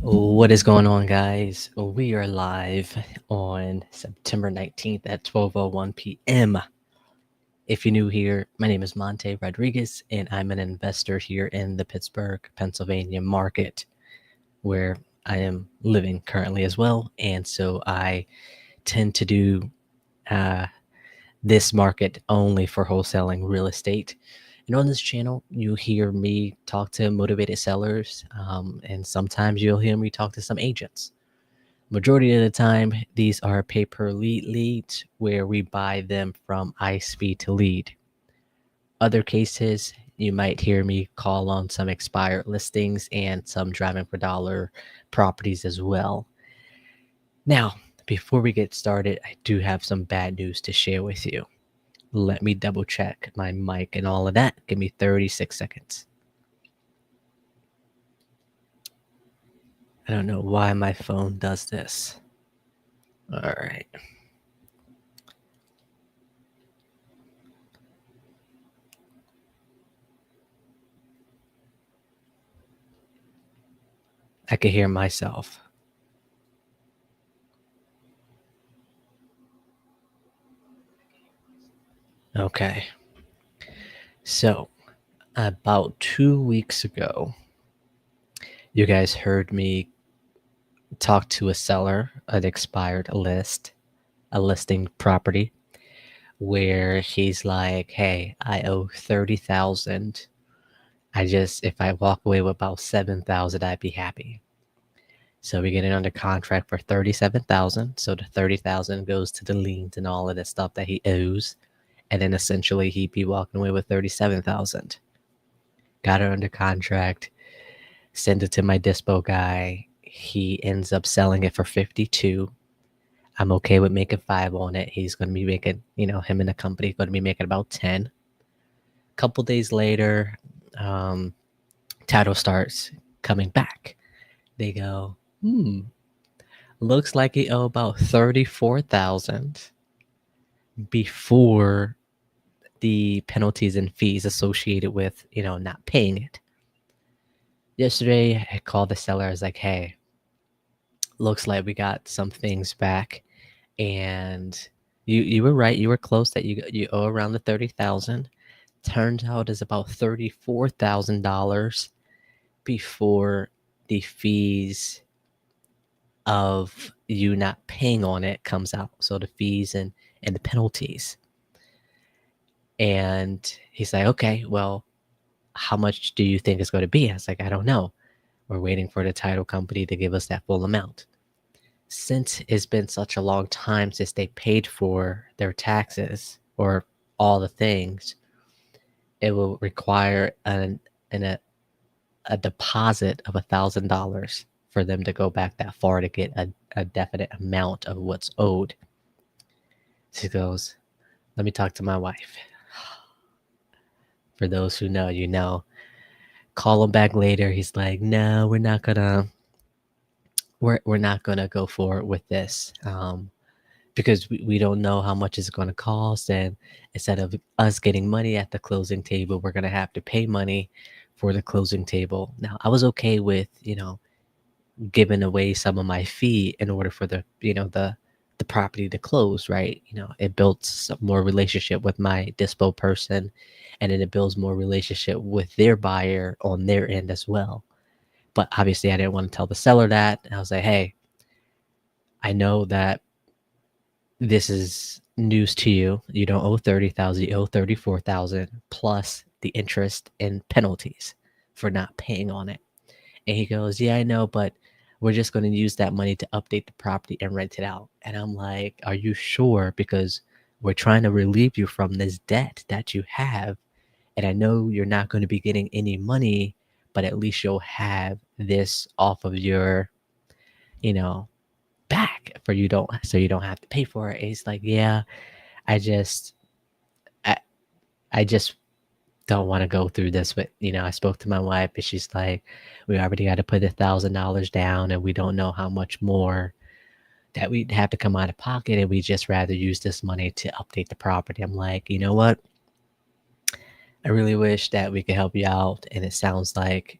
What is going on, guys? We are live on September 19th at 12:01 p.m. If you're new here, my name is Monte Rodriguez, and I'm an investor here in the Pittsburgh, Pennsylvania market, where I am living currently as well. And so I tend to do uh, this market only for wholesaling real estate. And on this channel, you hear me talk to motivated sellers, and sometimes you'll hear me talk to some agents. Majority of the time, these are pay-per-lead leads where we buy them from ISpeedtoLead. Other cases, you might hear me call on some expired listings and some driving for dollar properties as well. Now, before we get started, I do have some bad news to share with you. Let me double check my mic and all of that. Give me 36 seconds. I don't know why my phone does this. All right. I can hear myself. Okay. So, about 2 weeks ago, you guys heard me talk to a seller, an expired a listing property, where he's like, "Hey, I owe 30,000. If I walk away with about 7,000, I'd be happy." So we get it under contract for 37,000. So the 30,000 goes to the liens and all of the stuff that he owes, and then essentially he'd be walking away with 37,000. Got it under contract. Send it to my dispo guy. He ends up selling it for 52. I'm okay with making 5 on it. He's going to be making, him and the company going to be making about 10. Couple days later, title starts coming back. They go, looks like he owe about 34,000 before the penalties and fees associated with, not paying it. Yesterday, I called the seller. I was like, "Hey, looks like we got some things back, and you were right. You were close that you owe around the 30,000. Turns out it's about $34,000 before the fees of you not paying on it comes out. So the fees and the penalties." And he's like, "Okay, well, how much do you think it's going to be?" I was like, "I don't know. We're waiting for the title company to give us that full amount." Since it's been such a long time since they paid for their taxes or all the things, it will require a deposit of $1,000 for them to go back that far to get a definite amount of what's owed. She goes, "Let me talk to my wife." For those who know, you know. Call him back later. He's like, "No, we're not gonna go forward with this, because we don't know how much it's going to cost, and instead of us getting money at the closing table, we're going to have to pay money for the closing table." Now, I was okay with giving away some of my fee in order for the property to close, right? It builds some more relationship with my dispo person, and then it builds more relationship with their buyer on their end as well. But obviously, I didn't want to tell the seller that. I was like, "Hey, I know that this is news to you. You don't owe 30,000, you owe 34,000 plus the interest and penalties for not paying on it." And he goes, "Yeah, I know, but we're just going to use that money to update the property and rent it out." And I'm like, "Are you sure? Because we're trying to relieve you from this debt that you have. And I know you're not going to be getting any money, but at least you'll have this off of your, you know, back for so you don't have to pay for it." And he's like, "Yeah, I just, I, I just don't want to go through this." But, I spoke to my wife and she's like, "We already got to put $1,000 down and we don't know how much more that we'd have to come out of pocket. And we just rather use this money to update the property." I'm like, "You know what? I really wish that we could help you out. And it sounds like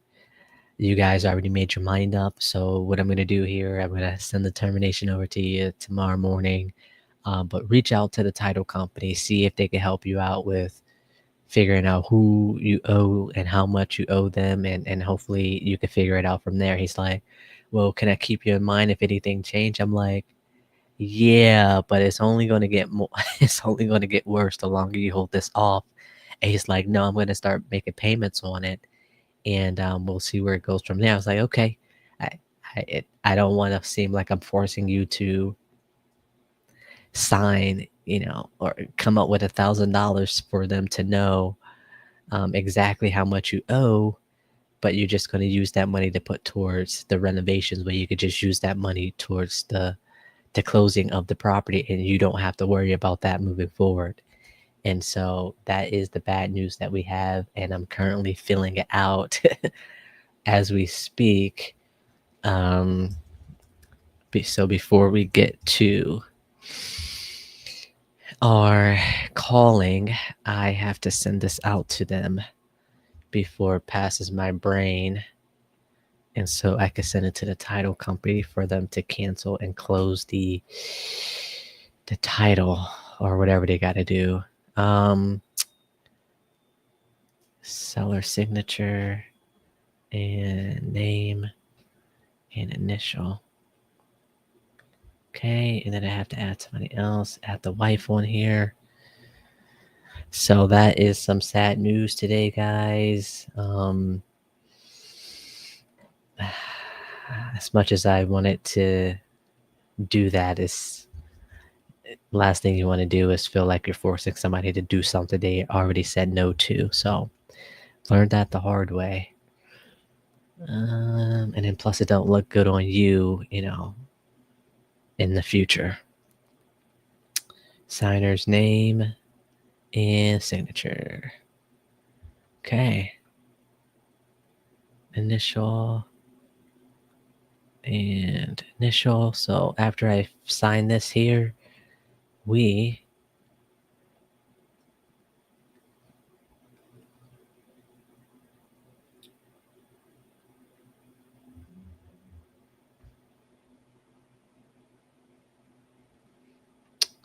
you guys already made your mind up. So what I'm gonna do here, I'm gonna send the termination over to you tomorrow morning. But reach out to the title company, see if they can help you out with figuring out who you owe and how much you owe them, and hopefully you can figure it out from there. He's like, well, can I keep you in mind if anything change? I'm like, yeah, but it's only going to get more. It's only going to get worse the longer you hold this off. And he's like, no, I'm going to start making payments on it, and we'll see where it goes from there. I was like, okay. I don't want to seem like I'm forcing you to sign, or come up with $1,000 for them to know exactly how much you owe, but you're just going to use that money to put towards the renovations, where you could just use that money towards the closing of the property, and you don't have to worry about that moving forward. And so that is the bad news that we have, and I'm currently filling it out as we speak. Um, so before we get to our calling, I have to send this out to them before it passes my brain. And so I can send it to the title company for them to cancel and close the title or whatever they got to do. Seller signature and name and initial. Okay, and then I have to add somebody else, add the wife on here. So that is some sad news today, guys. As much as I wanted to do that, is last thing you want to do is feel like you're forcing somebody to do something they already said no to. So learned that the hard way. And then plus it don't look good on you, in the future. Signer's name and signature. Okay. Initial and initial. So after I sign this here, we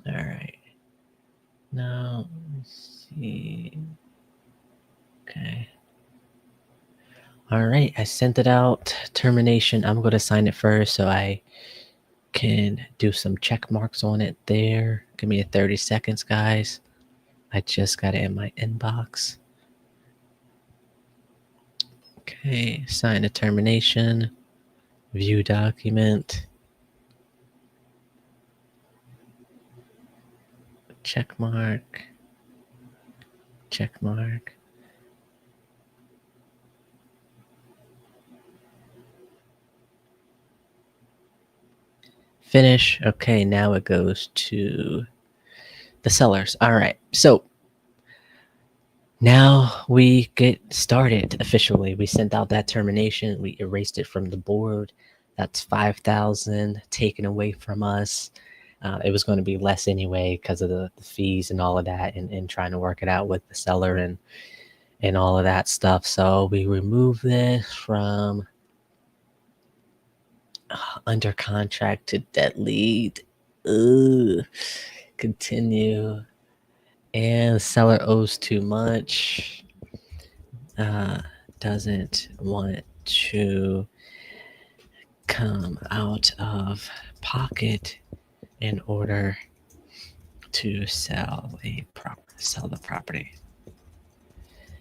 all right. Now let's see. Okay. All right, I sent it out. Termination. I'm going to sign it first so I can do some check marks on it there. Give me 30 seconds, guys. I just got it in my inbox. Okay, sign the termination. View document. Check mark. Check mark. Finish. Okay, now it goes to the sellers. All right, so now we get started officially. We sent out that termination. We erased it from the board. That's 5,000 taken away from us. It was going to be less anyway because of the fees and all of that, and trying to work it out with the seller and all of that stuff. So we remove this from under contract to debt lead. Ugh. Continue. And the seller owes too much. Doesn't want to come out of pocket in order to sell the property.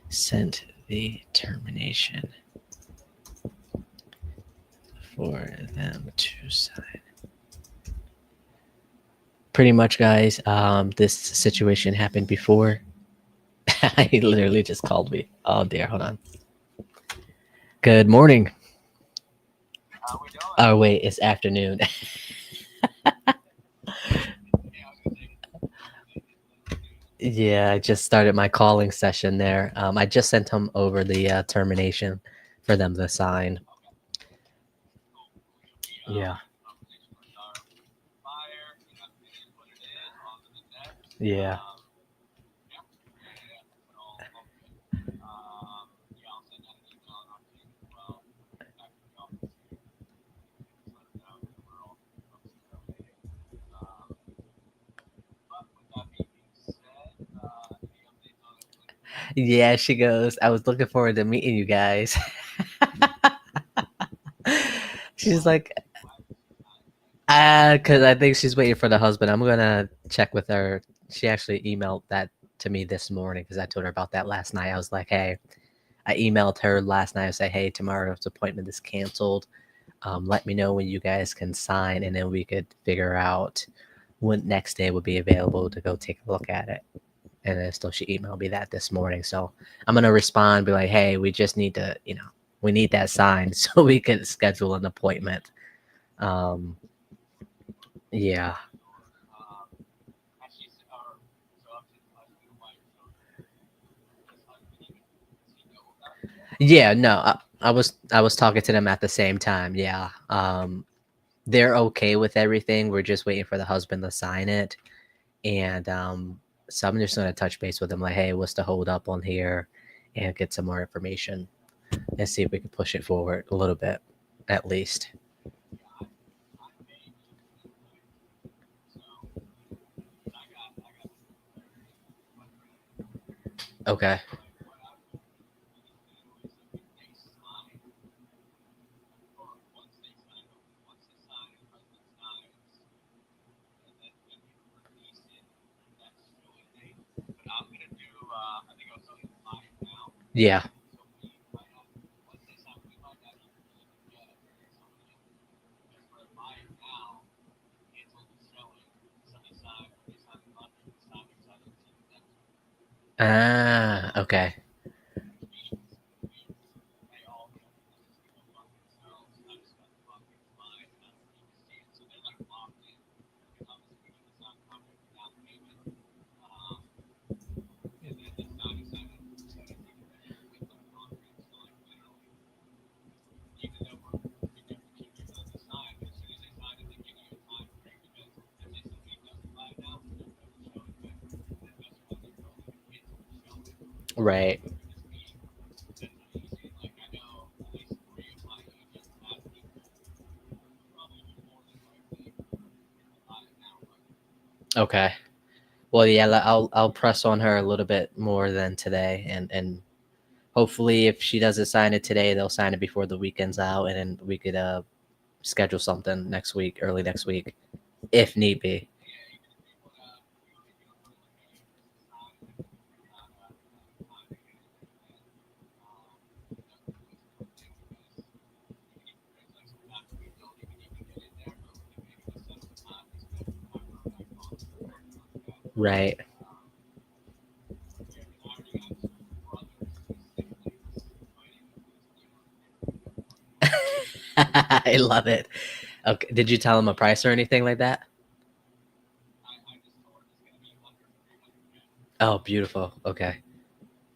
Sent the termination for them to sign. Pretty much, guys, this situation happened before. He literally just called me. Oh dear, hold on. Good morning. How we doing? Oh wait, it's afternoon. Yeah, I just started my calling session there. I just sent him over the termination for them to sign. Yeah, yeah. Yeah, she goes, I was looking forward to meeting you guys. She's like, because I think she's waiting for the husband. I'm gonna check with her. She actually emailed that to me this morning because I told her about that last night. I was like, hey, I emailed her last night. I said, hey, tomorrow's appointment is canceled. Let me know when you guys can sign, and then we could figure out when next day would be available to go take a look at it. And then still she emailed me that this morning. So I'm gonna respond, be like, hey, we just need to, we need that signed so we can schedule an appointment. Um, yeah. has she, or, so obviously the husband and wife, so does husband even, does he know about it yet? Yeah, no, I was talking to them at the same time. Yeah. They're okay with everything. We're just waiting for the husband to sign it. And so I'm just gonna touch base with them like, hey, what's the hold up on here? And get some more information and see if we can push it forward a little bit, at least. Yeah, I may be looking at like, so, because I got some clarity with my friend. Okay. So like what I would need to do is like if they sign, or once they sign and husband signs, then we would release it that showing date. But I'm gonna do I think I was telling you to buy it now. Yeah. So we might not once they sign we might not even get somebody else. Because for buy it now, cancel the showing, somebody sign when they sign the contract, they sign the receipt next week. Ah, okay. Which means they all this is gonna go fuck themselves. I just got the fucking fine and I don't need to see it. So they're like locked in. Because obviously we need to sign the contract for down payment. Um, and then they sign it, sign it. So I think that they wait for the contract. So like literally, even though we definitely should give them the sign, but as soon as they sign it, they give you a time frame because if they simply justify it now, there's no showing, but if they justify they're only gonna cancel the showing, Right. it would just be potentially easy. Like I know at least 3 of my agents have people who probably will more than likely hit the buy it now button. Okay. Well, yeah, I'll press on her a little bit more than today, and hopefully, if she doesn't sign it today, they'll sign it before the weekend's out, and then we could schedule something next week, early next week, if need be. Yeah, even if you wanna like, hey, this is time, and then we can figure out a time to get it there. Then definitely let's do it then because we can even there's like sometimes we don't even get it there, but we can maybe just set up a time to schedule a time for our back office to work on that. Right. Um, yeah, because I already got 2 brothers specifically fighting with this dealer to get it before you know it. I love it. Okay. Did you tell him a price or anything like that? I just told him it's gonna be under 300K. Oh, beautiful. Okay.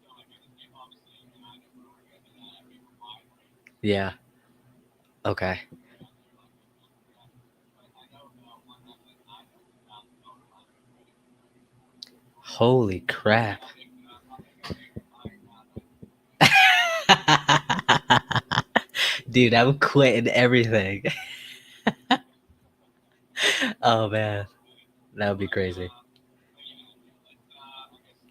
So like I just gave obviously, and I know where we're getting at. I gave a wide range. Yeah. Okay. Yeah, they're like looking under that. But I know one has a $900,000 line of credit with Credit Score. Holy So I think crap. I'll make a bigger buy it now than we'll get it. Dude, I'm quitting everything. Oh man, Oh man. that would be But crazy. yeah, let's I guess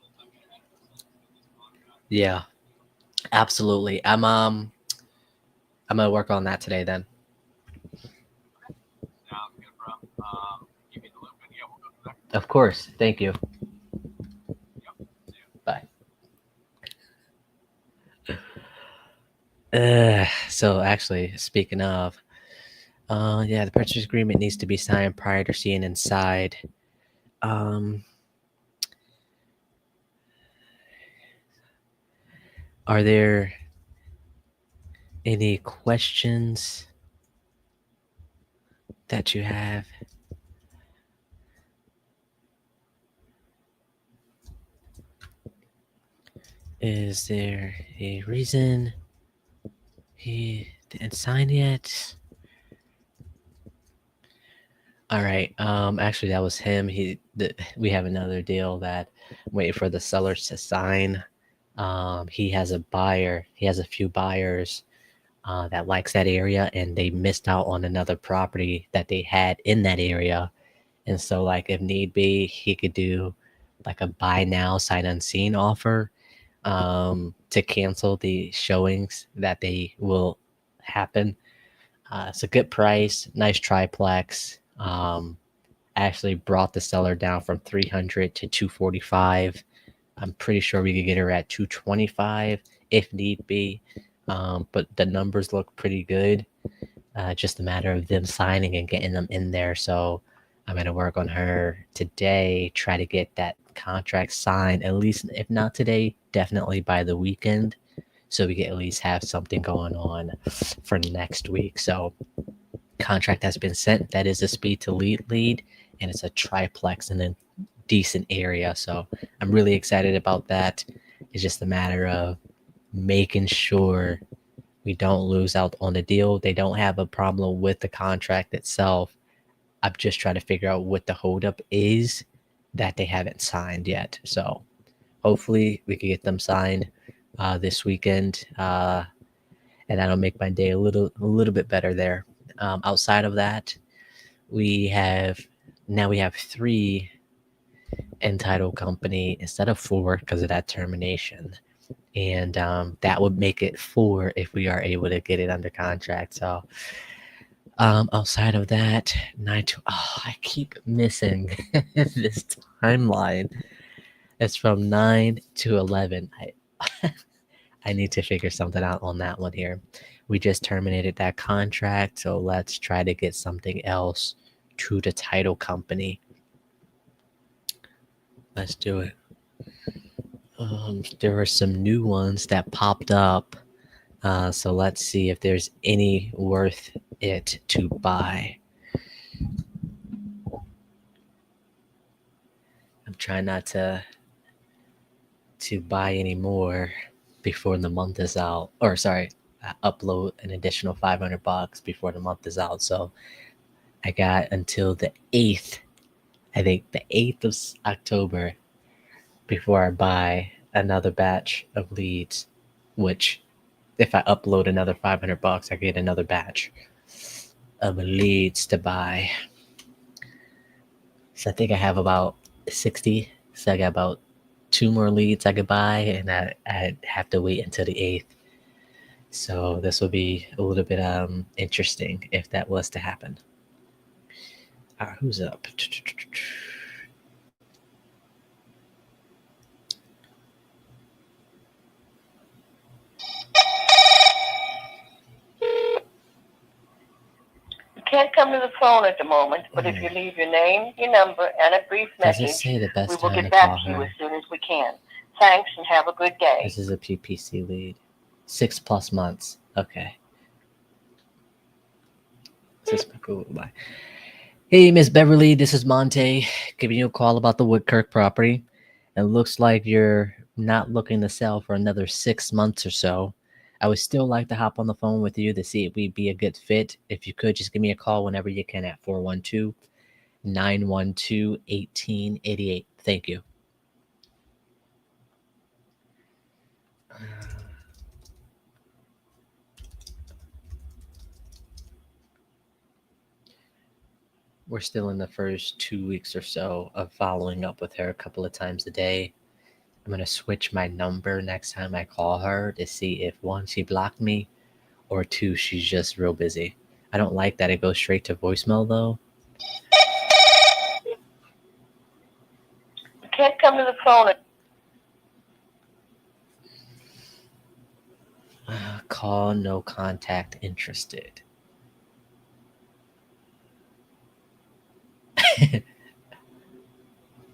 let's not get ahead of ourselves. Let's get this contract and see Yeah, what we can do. absolutely. I'm gonna work on that today then. Okay. Sounds good, bro. Keep me in the loop and yeah, we'll go from there. Of course. Thank you. Yep. See ya. Bye. So actually, speaking of, yeah, the purchase agreement needs to be signed prior to seeing inside. Um, are there any questions that you have? Is there a reason he didn't sign yet? All right. Actually, that was him. We have another deal that I'm waiting for the sellers to sign. He has a buyer. He has a few buyers that likes that area, and they missed out on another property that they had in that area. And so, like, if need be, he could do like a buy now, sight unseen offer. to cancel the showings that they will happen. It's a good price, nice triplex. Actually brought the seller down from 300 to 245. I'm pretty sure we could get her at 225 if need be. But the numbers look pretty good. Just a matter of them signing and getting them in there. So I'm going to work on her today, try to get that contract signed, at least, if not today, definitely by the weekend. So we can at least have something going on for next week. So contract has been sent. That is a speed to lead, and it's a triplex in a decent area. So I'm really excited about that. It's just a matter of making sure we don't lose out on the deal. They don't have a problem with the contract itself. I'm just trying to figure out what the holdup is that they haven't signed yet. So hopefully we can get them signed this weekend, and that'll make my day a little bit better there. Outside of that, we have now we have 3 entitled company instead of 4 because of that termination, and that would make it 4 if we are able to get it under contract. So outside of that, 9 to I keep missing this timeline. It's from 9 to 11. I need to figure something out on that one here. We just terminated that contract, so let's try to get something else to the title company. Let's do it. There are some new ones that popped up, so let's see if there's any worth it to buy. I'm trying not to buy any more before the month is out, or sorry, upload an additional $500 before the month is out. So I got until the 8th, I think the 8th of October, before I buy another batch of leads, which if I upload another $500, I get another batch of leads to buy. So I think I have about 60. So I got about 2 more leads I could buy, and I'd have to wait until the 8th. So this will be a little bit interesting if that was to happen. Who's up? Can't come to the phone at the moment, but if you leave your name, your number, and a brief Does it message, say the we best will time to get back call to you her? as soon as we can. Thanks and have a good day. This is a PPC lead. 6+ months. Okay. This is cool. Bye. Hey, Miss Beverly, this is Monte giving you a call about the Woodkirk property. It looks like you're not looking to sell for another 6 months or so. I would still like to hop on the phone with you to see if we'd be a good fit. If you could, just give me a call whenever you can at 412-912-1888. Thank you. We're still in the first 2 weeks or so of following up with her a couple of times a day. I'm going to switch my number next time I call her to see if 1, she blocked me, or 2, she's just real busy. I don't like that it goes straight to voicemail though. You can't come to the phone. Call, no contact, interested.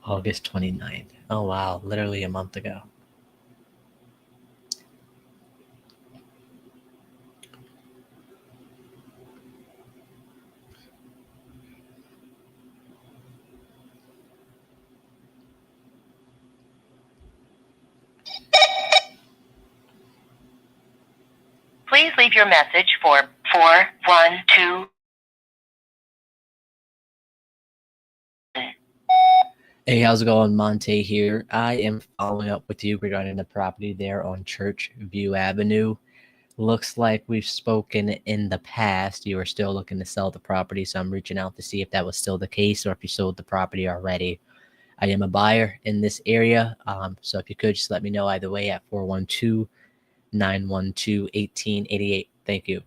August 29th. Oh wow, literally a month ago. Please leave your message for 412. Hey, how's it going? Monte here. I am following up with you regarding the property there on Church View Avenue. Looks like we've spoken in the past. You are still looking to sell the property, so I'm reaching out to see if that was still the case or if you sold the property already. I am a buyer in this area. So if you could just let me know either way at 412-912-1888. Thank you.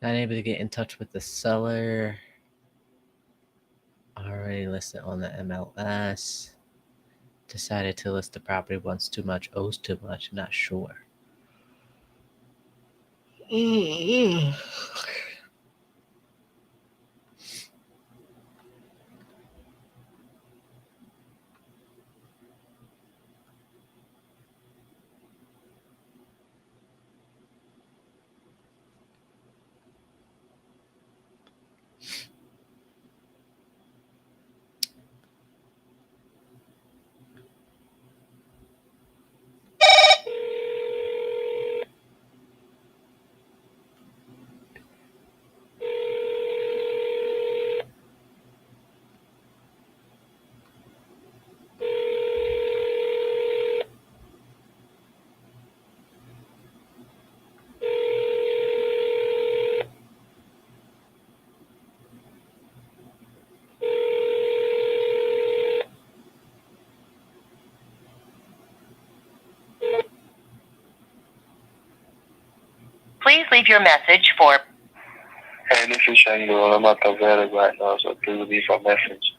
Not able to get in touch with the seller. Already listed on the MLS. Decided to list the property once too much, owes too much. I'm not sure. Please leave your message for. Hey, this is Shango. I'm at the very right now, so please leave a message.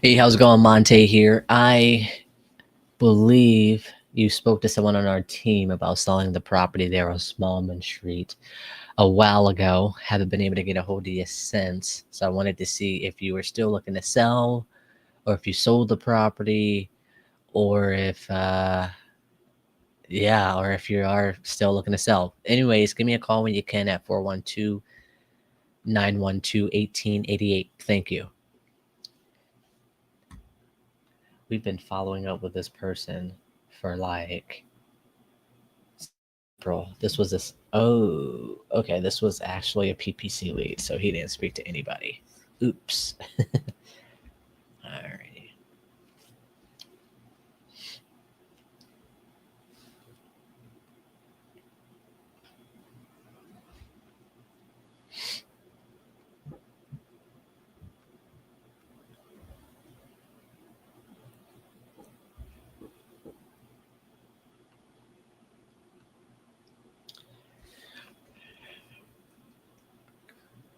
Hey, how's it going? Monte here. I believe you spoke to someone on our team about selling the property there on Smallman Street a while ago. Haven't been able to get a hold of you since. So I wanted to see if you were still looking to sell or if you sold the property or if or if you are still looking to sell. Anyways, give me a call when you can at 412-912-1888. Thank you. We've been following up with this person for like April. This was this. Oh, okay. This was actually a PPC lead, so he didn't speak to anybody. Oops. Alrighty.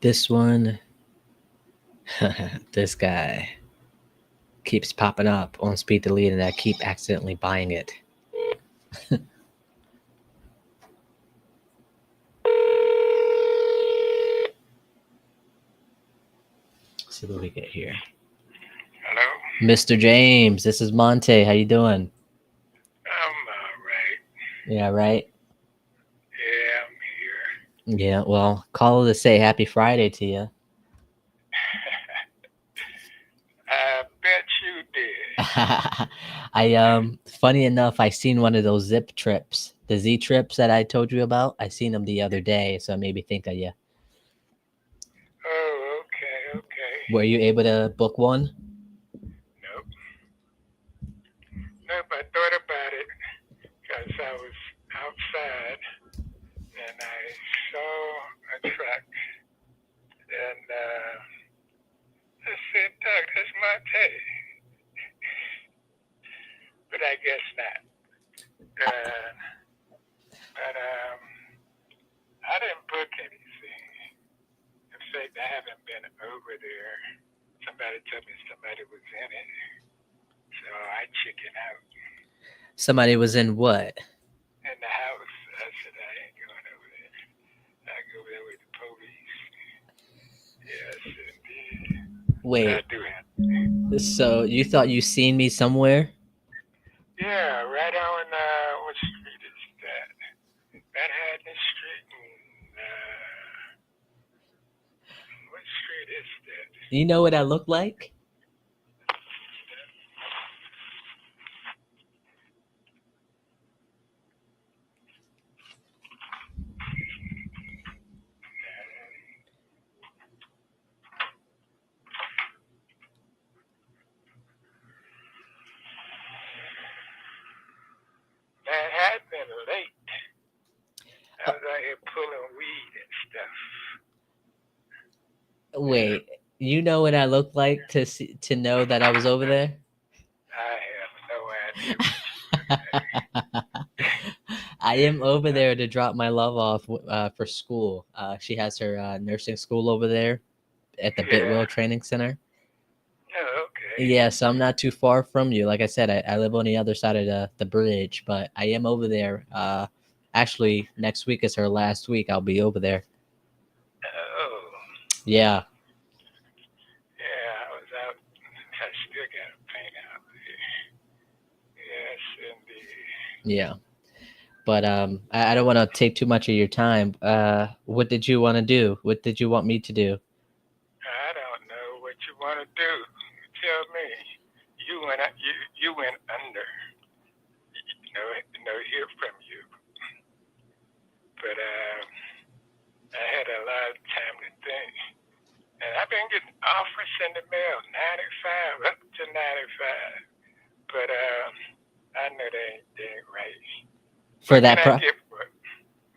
This one, this guy keeps popping up on Speed to Lead, and I keep accidentally buying it. Let's see what we get here. Hello? Mr. James, this is Monte. How you doing? I'm alright. Yeah, right? Yeah, I'm here. Yeah, well, call to say happy Friday to you. I bet you did. Funny enough, I seen one of those zip trips, the Z trips that I told you about. I seen them the other day, so it made me think of you. Oh, okay. Were you able to book one? Nope. Nope, I thought about it because I was outside and I saw a truck and I said, Doug, that's my pay. But I guess not. But I didn't book anything. In fact, I haven't been over there. Somebody told me somebody was in it. So I chickened out. Somebody was in what? In the house. I said, I ain't going over there. I go over there with the police. Yes, indeed. Wait. I do have. So you thought you seen me somewhere? Yeah, right on, what street is that? Manhattan Street and, what street is that? You know what I look like? pulling weed and stuff. Yeah, Wait, you know what I look like to know that I was over there? I have no idea what you look like. I am over there to drop my love off for school. She has her nursing school over there at the Yeah. Bitwell Training Center. Oh, okay. Yeah, so I'm not too far from you. Like I said, I live on the other side of the bridge, but I am over there. Actually, next week is her last week. I'll be over there. Oh, Yeah, yeah. I was out. I still got to paint out there. Yes, indeed. yeah. But I don't want to take too much of your time. What did you want to do? What did you want me to do? I don't know what you want to do. You tell me. You went under. No hear from you. But I had a lot of time to think. And I've been getting offers in the mail, 95 up to 95. But I know they ain't right. For What can that I get for it?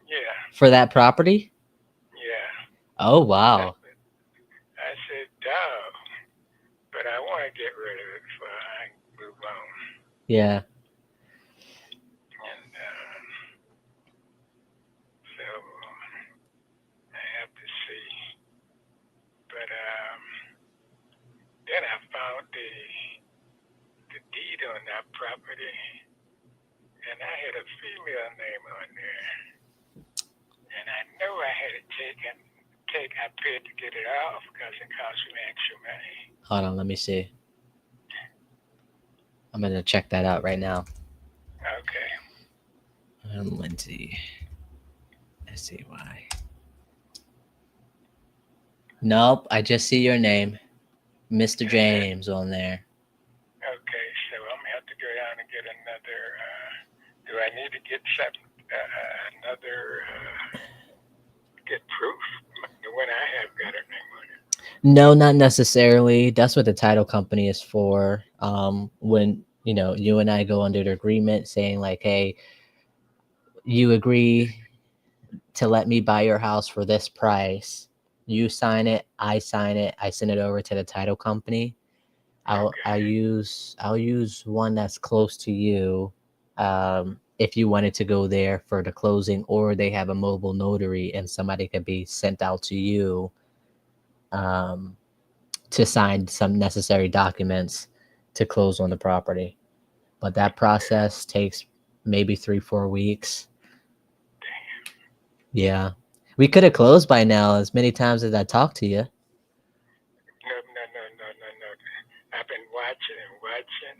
Yeah, for that property? yeah. Oh That's wow. what I said, dog. But I want to get rid of it before I move on. Yeah. And so I have to see. But then I found the deed on that property, and I had a female name on there. And I know I had to I paid to get it off because it cost me extra money. Hold on, let me see. I'm gonna check that out right now. Okay. Lindsay. SAY. Nope, I just see your name, Mr. Is it? James, on there. Okay, so I'm gonna have to go down and get another. Do I need to get some another get proof when I have got her name on it? No, not necessarily. That's what the title company is for. When you and I go under the agreement saying like, hey, you agree to let me buy your house for this price. You sign it, I sign it, I send it over to the title company. I'll Okay. I'll use one that's close to you. If you wanted to go there for the closing, or they have a mobile notary and somebody could be sent out to you um, to sign some necessary documents to close on the property. But that process takes maybe 3-4 weeks. Yeah. We could have closed by now as many times as I talked to you. No. I've been watching and watching,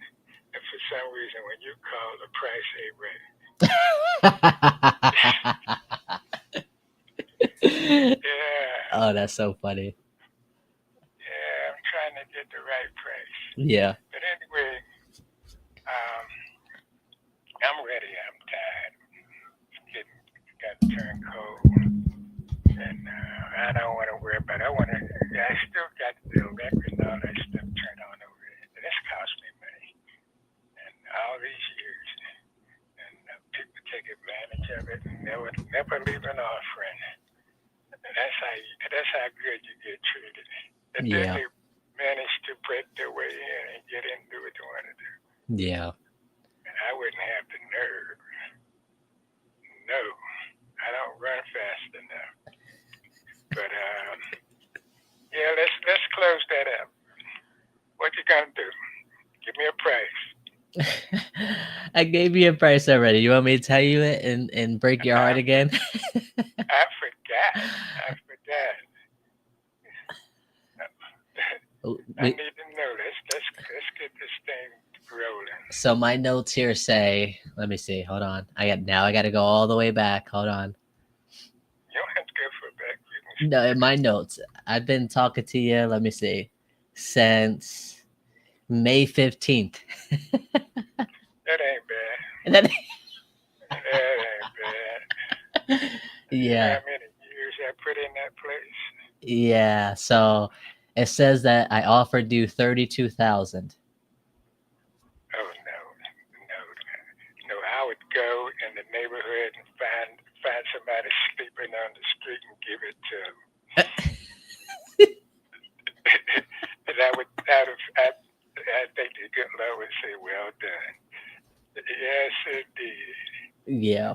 and for some reason, when you call, the price ain't right. Yeah, Oh, that's so funny. yeah. I'm trying to get the right price. Yeah. But anyway, I'm ready. I'm tired. It's got turned cold, and I don't want to worry about it. I still got the electric and all that stuff turned on over there. And it's cost me money. And all these years. And people take advantage of it and never leave an offering. And that's how good you get treated. And then Yeah. they manage to break their way in and get in and do what they want to do. Yeah. And I wouldn't have the nerve. No, I don't run fast enough. But yeah, let's close that up. What you gonna do? Give me a price. I gave you a price already. You want me to tell you it and break your heart again? I forgot. I need to know. Let's get this thing rolling. So my notes here say, let me see. Hold on. I got to go all the way back. Hold on. You don't have to go for back. No, in my notes, I've been talking to you. Let me see, since May 15th. That ain't bad. And then, That ain't bad. You know yeah, how many years I put in that place? yeah. So it says that I offered you 32,000. Oh no. I would go in the neighborhood and find somebody sleeping on the street and give it to them. And I think the good Lord would say, "Well done." Yes, indeed. Yeah,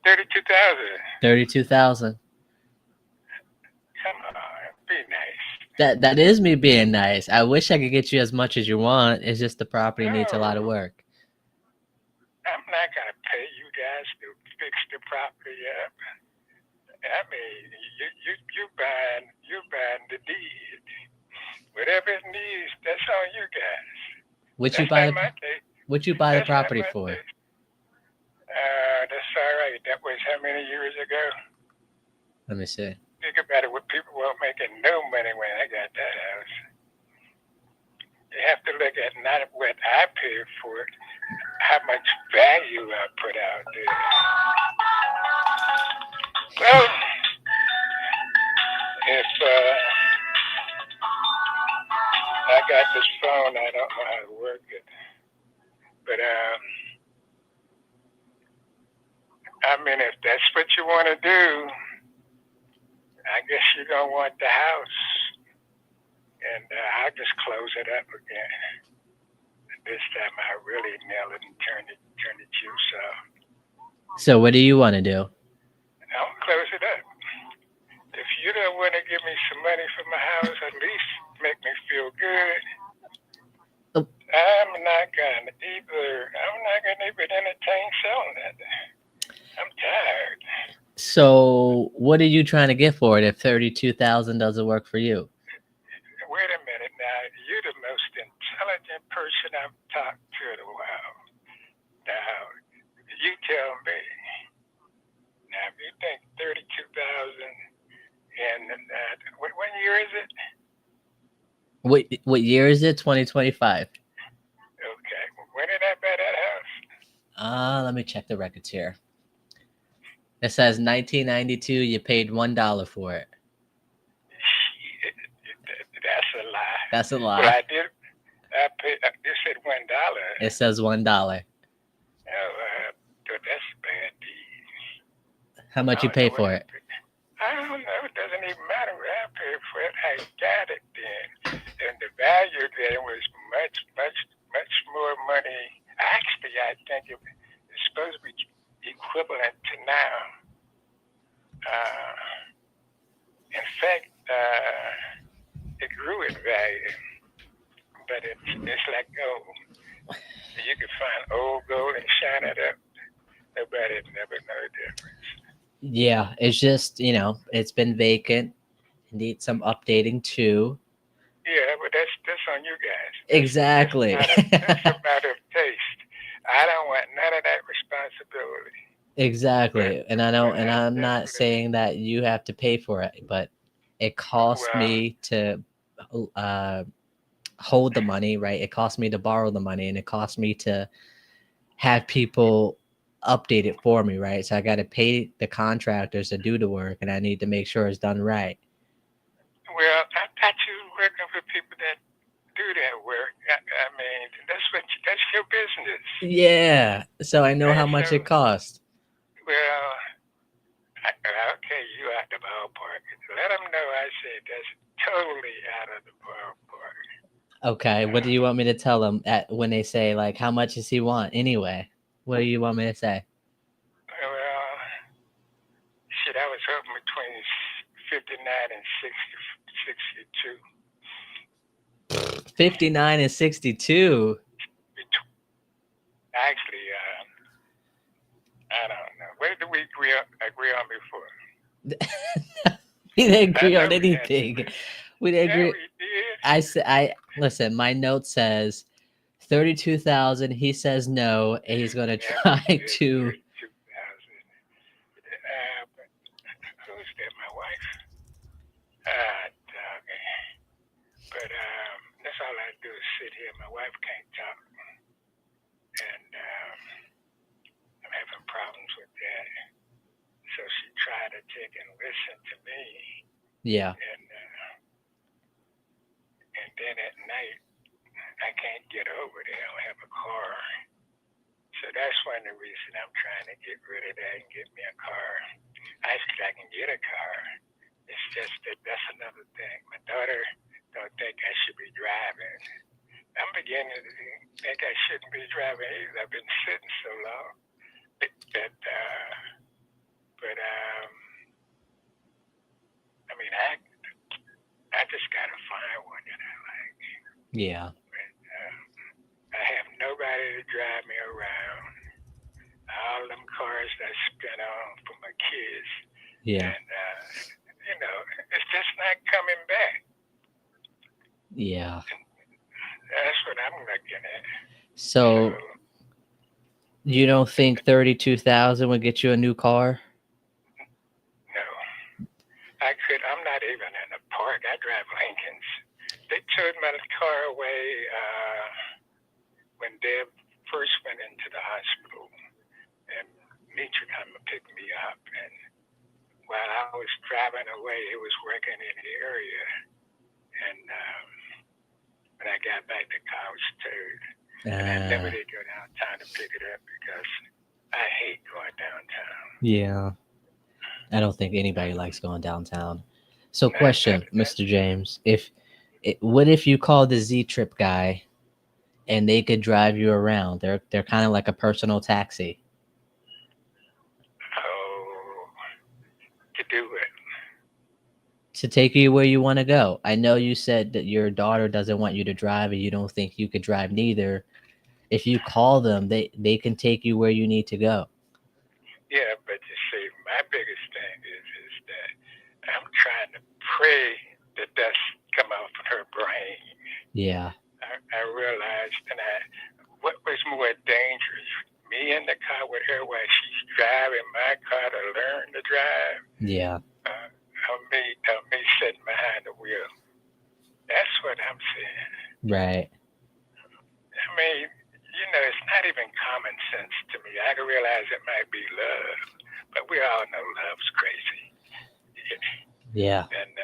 32,000. 32,000. Come on, be nice. That is me being nice. I wish I could get you as much as you want. It's just the property needs a lot of No, work. I'm not gonna pay you guys to fix the property up. I mean, you buying the deed. Whatever it needs, that's on you guys. What you That's buy not the my taste. what you buy the That's not property my for? taste. That's all right. That was how many years ago? Let me see. Think about it. What people weren't making no money when I got that house. You have to look at not what I paid for it, how much value I put out there. Well, if I got this phone, I don't know how to work it, but I mean, if that's what you want to do, I guess you're gonna want the house, and I'll just close it up again. This time I really nail it and turn the juice off. So what do you want to do? I'll close it up. If you don't want to give me some money for my house, at least make me feel good. Oh. I'm not gonna even entertain selling it. I'm tired. So what are you trying to get for it if 32,000 doesn't work for you? Wait a minute now. You're the most intelligent person I've talked to in a while. Now, you tell me. Now, if you think 32,000 and what year is it? What year is it? 2025. Okay. When did I buy that house? Let me check the records here. It says 1992. You paid $1 for it. That's a lie. That's a Well, lie. I did. I paid. You said $1. It says $1. Oh, that's a bad deed. How much you pay for it? I don't know. It doesn't even matter what I paid for it. I got it then, and the value then was much more money. Actually, I think it's supposed to be equivalent to now. In fact, it grew in value, but it's like gold. You can find old gold and shine it up. Nobody'd never know the difference. Yeah, it's just, it's been vacant. It needs some updating too. Yeah, but that's on you guys. Exactly. That's a matter of taste. I don't want none of that responsibility. Exactly. And I'm not saying that you have to pay for it, but it costs me to hold the money, right? It costs me to borrow the money, and it costs me to have people update it for me, right? So I got to pay the contractors to do the work, and I need to make sure it's done right. Well, I thought you were working for people that do that work. I mean, that's your business. Yeah. So I know how much it costs. Well, okay, you out the ballpark. Let them know I said that's totally out of the ballpark. Okay, what do you want me to tell them when they say, like, how much does he want anyway? What do you want me to say? Well, shit, I was hoping between 59 and 62. 59 and 62? Actually, I don't know. What did we agree on before? We didn't agree on anything. We didn't agree. We did. Listen, my note says 32,000. He says no, and he's going to try to. 32,000. Who's that? My wife. Dog. But that's all I do is sit here. My wife can't talk, and I'm having problems with that. So she tried to take and listen to me. Yeah. And then at night, I can't get over there. I don't have a car. So that's one of the reasons I'm trying to get rid of that and get me a car. Actually, I can get a car. It's just that that's another thing. My daughter don't think I should be driving. I'm beginning to think I shouldn't be driving either. I've been sitting so long. But I mean, I just gotta find one that I like. Yeah. But, I have nobody to drive me around. All them cars that I spent on for my kids, Yeah. and it's just not coming back. Yeah. That's what I'm looking at. So you don't think 32,000 would get you a new car? No, I'm not even in the park. I drive Lincolns. They towed my car away when Deb first went into the hospital, and Mitra come to pick me up. And while I was driving away, it was working in the area. And when I got back, the car was towed. And I never did go downtown to pick it up because I hate going downtown. Yeah. I don't think anybody likes going downtown. So question, Mr. James, what if you call the Z Trip guy and they could drive you around? They're kind of like a personal taxi. Oh, to do it. To take you where you want to go. I know you said that your daughter doesn't want you to drive and you don't think you could drive neither. If you call them, they can take you where you need to go. Yeah, but you see, my biggest thing is that I'm trying to pray that dust come off of her brain. Yeah. I realized, what was more dangerous, me in the car with her while she's driving my car to learn to drive? Yeah. Or me sitting behind the wheel. That's what I'm saying. Right. I mean, it's not even common sense to me. I can realize it might be love, but we all know love's crazy. Yeah. And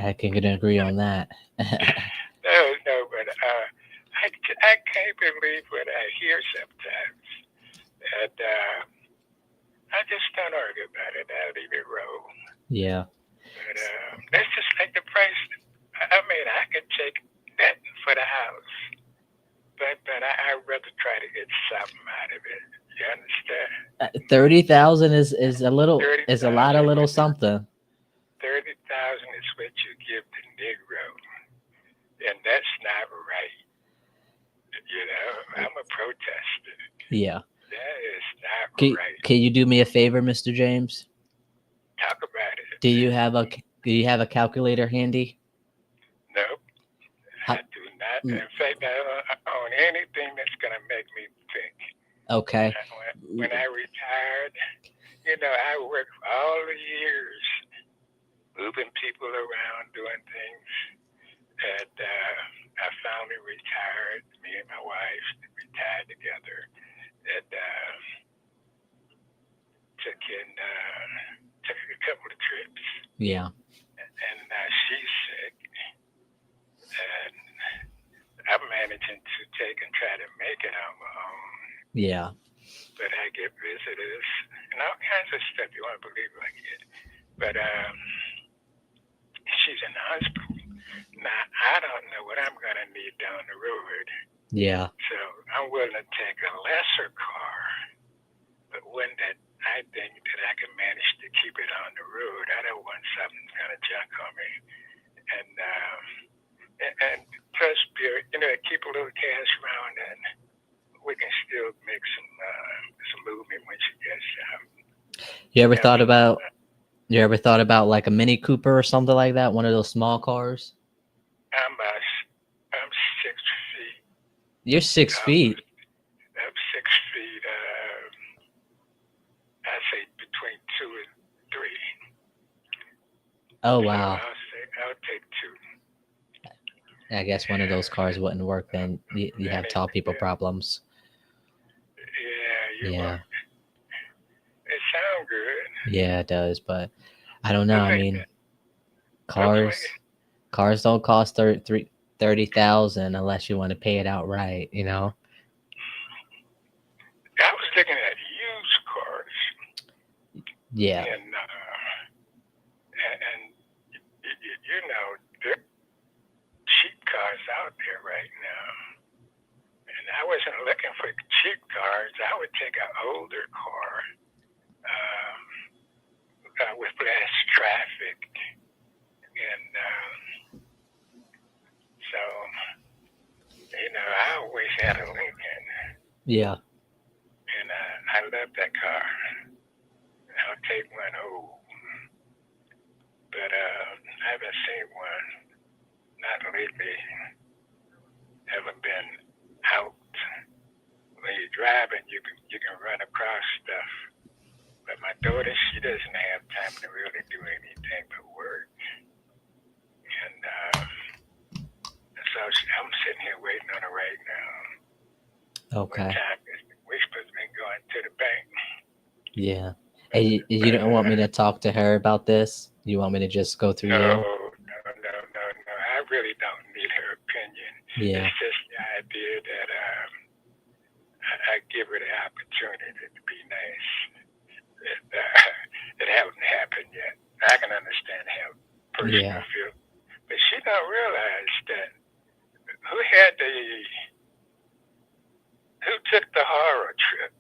I can agree on that. No, but I can't believe what I hear sometimes. And I just don't argue about it. I leave it roll. Yeah. But that's just like the price. I mean, I could take that for the house. But I'd rather try to get something out of it. You understand? 30,000 is a little 30,000 is a lot of little something. 30,000 is what you give the Negro, and that's not right. I'm a protester. Yeah. That is not right. Can you do me a favor, Mr. James? Talk about it. Do you have a calculator handy? Nope. I do not. In fact, I don't own anything that's going to make me think. Okay. When I retired, I worked all the years moving people around, doing things. And I finally retired. Me and my wife retired together. And took a couple of trips. Yeah. And she's sick. And I'm managing to take and try to make it on my own. Yeah. But I get visitors and all kinds of stuff you won't believe I get. But she's in the hospital. Now, I don't know what I'm going to need down the road. Yeah. So I'm willing to take a lesser car, but one that I think that I can manage to keep it on the road. I don't want something that's going to junk on me. And plus, keep a little cash around, and we can still make some movement when she gets out. You ever thought about like a Mini Cooper or something like that? One of those small cars? I'm 6 feet. You're 6 feet. I'm 6 feet. I say between 2 and 3. Oh wow. So I'll take 2. I guess one of those cars wouldn't work then. You have tall people problems. Yeah, yeah. It sounds good. Yeah, it does, but I don't know. I mean, cars don't cost 30,000 unless you want to pay it outright, looking at used cars, Yeah. and you know, there are cheap cars out there right now. And I wasn't looking for cheap cars. I would take an older car um, with less traffic. And so, I always had a Lincoln. Yeah. And I love that car. I'll take one old. But I haven't seen one, not lately. Haven't been out. When you're driving, you can run across stuff. But my daughter, she doesn't have time to really do anything but work. And so I'm sitting here waiting on her right now. Okay. What time is it? We're supposed to be going to the bank. Yeah. And you don't want me to talk to her about this? You want me to just go through No. you? I really don't need her opinion. Yeah. It's just the idea that I give her the opportunity to be nice. It hasn't happened yet. I can understand how a person Yeah. feel, but she don't realize that who took the horror trip.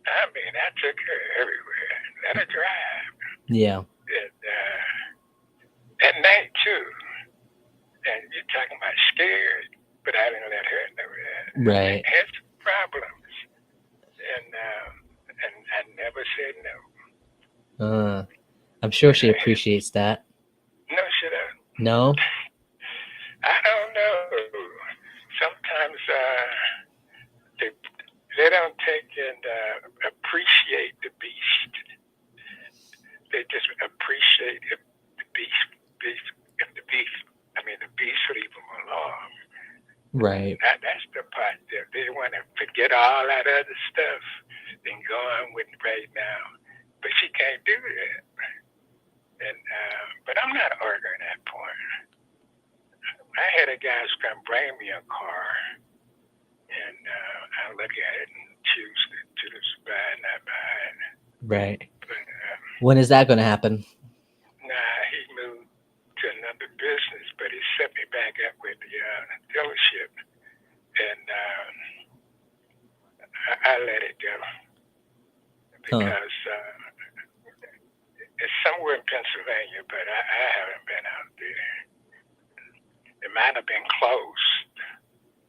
I mean, I took her everywhere. Let her drive. Yeah. At night too. And you're talking about scared, but I didn't let her know that. Right. I had some problems, and I never said no. I'm sure she appreciates that. No, she don't. No? I don't know. Sometimes they don't take and appreciate the beast. They just appreciate if the beast leave them alone. Right. That's the part that they want to forget all that other stuff and go on with right now. But she can't do that. And but I'm not arguing that point. I had a guy come bring me a car, and I look at it and choose to buy it, not buy it. Right. But when is that going to happen? Nah, he moved to another business, but he set me back up with the dealership, and I let it go because it's somewhere in Pennsylvania, but I haven't been out there. It might have been close,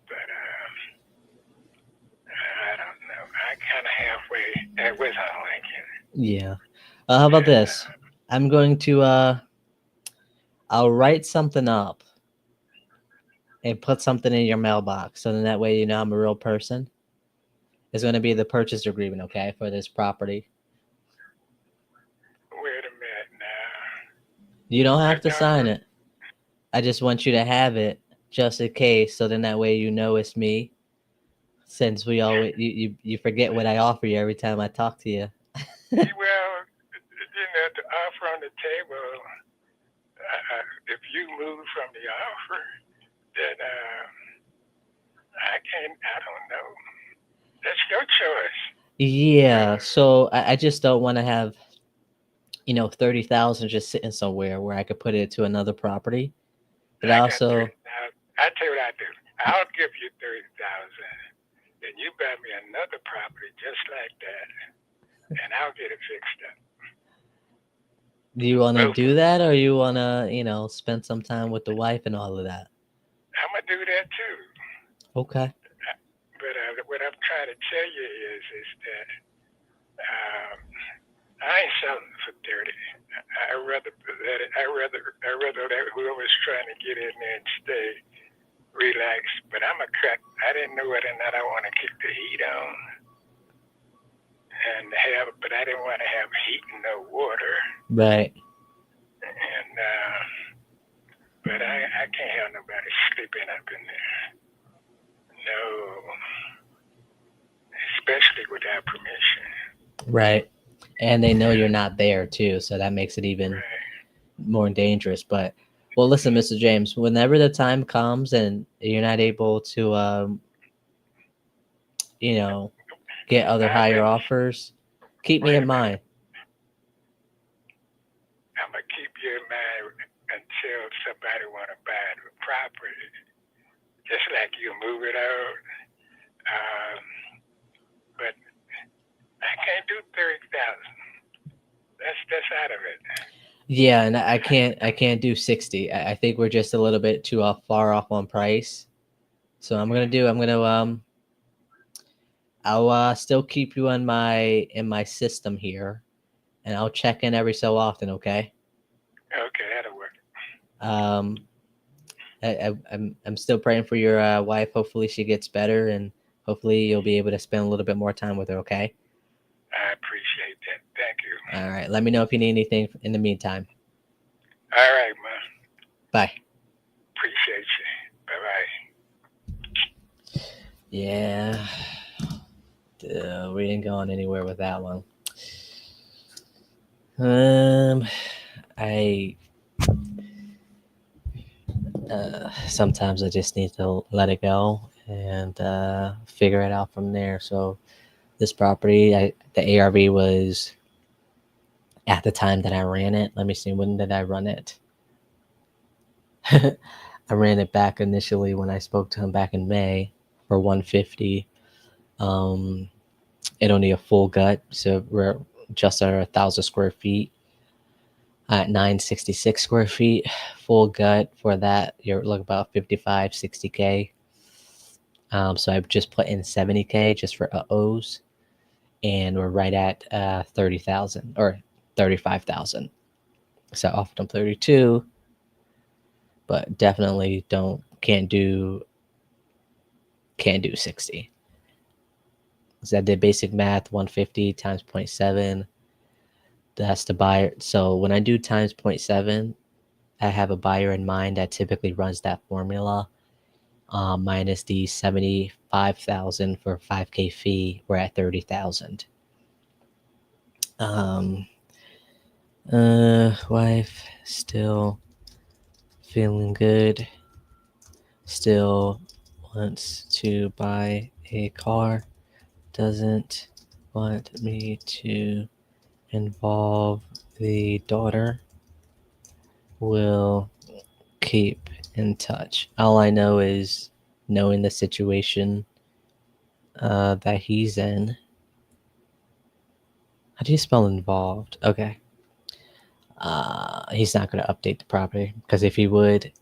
but I don't know. I kind of halfway. It was on Lincoln. Yeah. How about this? I'm going to I'll write something up and put something in your mailbox, so then that way you know I'm a real person. It's going to be the purchase agreement, okay, for this property. Wait a minute now. You don't have to sign it. I just want you to have it just in case, so then that way you know it's me. Since we always you forget what I offer you every time I talk to you. Well, the offer on the table. If you move from the offer, then I don't know. That's your choice. Yeah. So I just don't want to have 30,000 just sitting somewhere where I could put it to another property. But I also, I tell you what I do. I'll give you 30,000, and you buy me another property just like that, and I'll get it fixed up. do you want to do that, or you want to, spend some time with the wife and all of that? I'm gonna do that too. Okay. But what I'm trying to tell you is that I ain't selling for 30. I rather let it. I rather let whoever's trying to get in there and stay relax. But I'm a cut. I didn't know whether or not I want to keep the heat on and but I didn't want to have heat and no water. Right. And but I can't have nobody sleeping up in there. No, especially without permission. Right. And they know you're not there too, so that makes it even more dangerous. But well, listen, Mr. James, whenever the time comes and you're not able to get other I've higher been, offers, keep me wait in a minute. mind. I'm gonna keep you in mind until somebody wanna buy the property. Just like you move it out. Um, but I can't do 30,000. That's out of it. Yeah, and I can't do 60. I think we're just a little bit too far off on price. So I'll still keep you in my system here, and I'll check in every so often. Okay. Okay, that'll work. Um, I'm still praying for your wife. Hopefully she gets better, and hopefully you'll be able to spend a little bit more time with her. Okay. I appreciate that. Thank you. All right. Let me know if you need anything in the meantime. All right, man. Bye. Appreciate you. Bye bye. Yeah. We ain't going anywhere with that one. I sometimes I just need to let it go and figure it out from there. So this property, the ARV was at the time that I ran it. Let me see, when did I run it? I ran it back initially when I spoke to him back in May for 150. Um, it only a full gut, so we're just under 1,000 square feet at 966 square feet. Full gut for that, you're looking about 55, 60K. So I've just put in 70K just for O's, and we're right at 30,000 or 35,000. So I offered them 32, but definitely can't do 60. So I did basic math, 150 times 0.7. That's the buyer. So when I do times 0.7, I have a buyer in mind that typically runs that formula. Minus the 75,000 for 5K fee, we're at 30,000. Um, Wife still feeling good. Still wants to buy a car. Doesn't want me to involve the daughter. Will keep in touch. All I know is knowing the situation that he's in. How do you spell involved? Okay. He's not going to update the property because if he would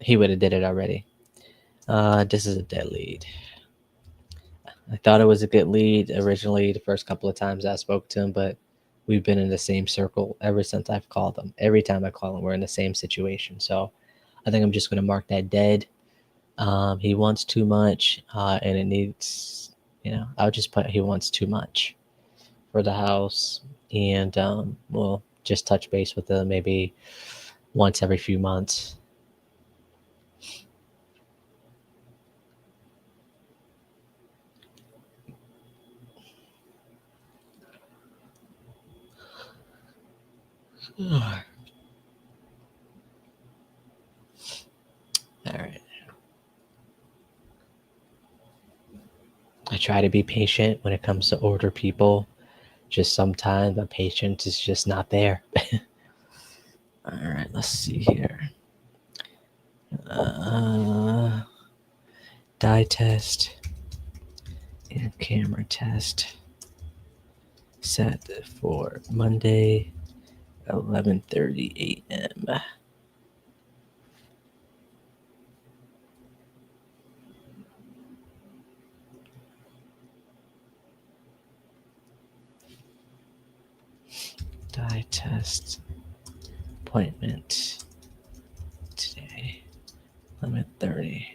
have did it already. This is a dead lead. I thought it was a good lead originally the first couple of times I spoke to him, but we've been in the same circle ever since I've called him. Every time I call him, we're in the same situation. So I think I'm just going to mark that dead. He wants too much, and it needs, I'll just put he wants too much for the house, and we'll just touch base with him maybe once every few months. All right. I try to be patient when it comes to older people. Just sometimes my patience is just not there. All right, let's see here. Die test and camera test set for Monday, 11:30 a.m. Die test appointment today, 11:30.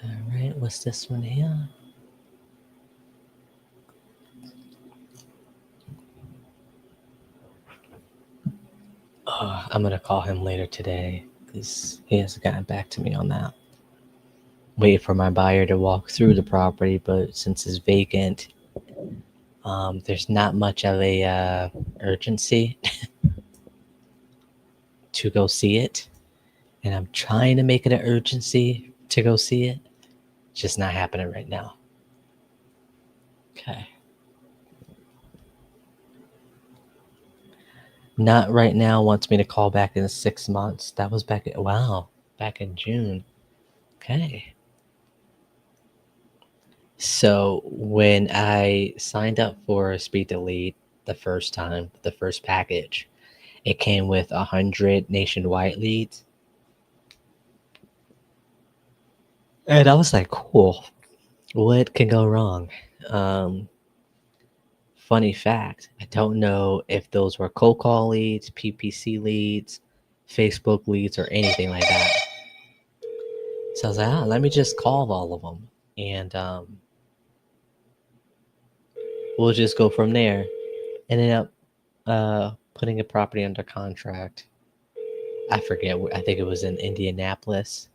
All right, what's this one here? I'm gonna call him later today because he hasn't gotten back to me on that. Wait for my buyer to walk through the property, but since it's vacant, there's not much of a urgency. to go see it, and I'm trying to make it an urgency to go see it. It's just not happening right now. Okay. Not right now. Wants me to call back in 6 months. That was back back in June. Okay. So when I signed up for ISpeedtoLead the first time, the first package, it came with 100 nationwide leads. And I was like, cool. What can go wrong? Um, Funny fact, I don't know if those were cold call leads, PPC leads, Facebook leads, or anything like that. So I was like, let me just call all of them, and we'll just go from there. Ended up putting a property under contract. I forget. I think it was in Indianapolis.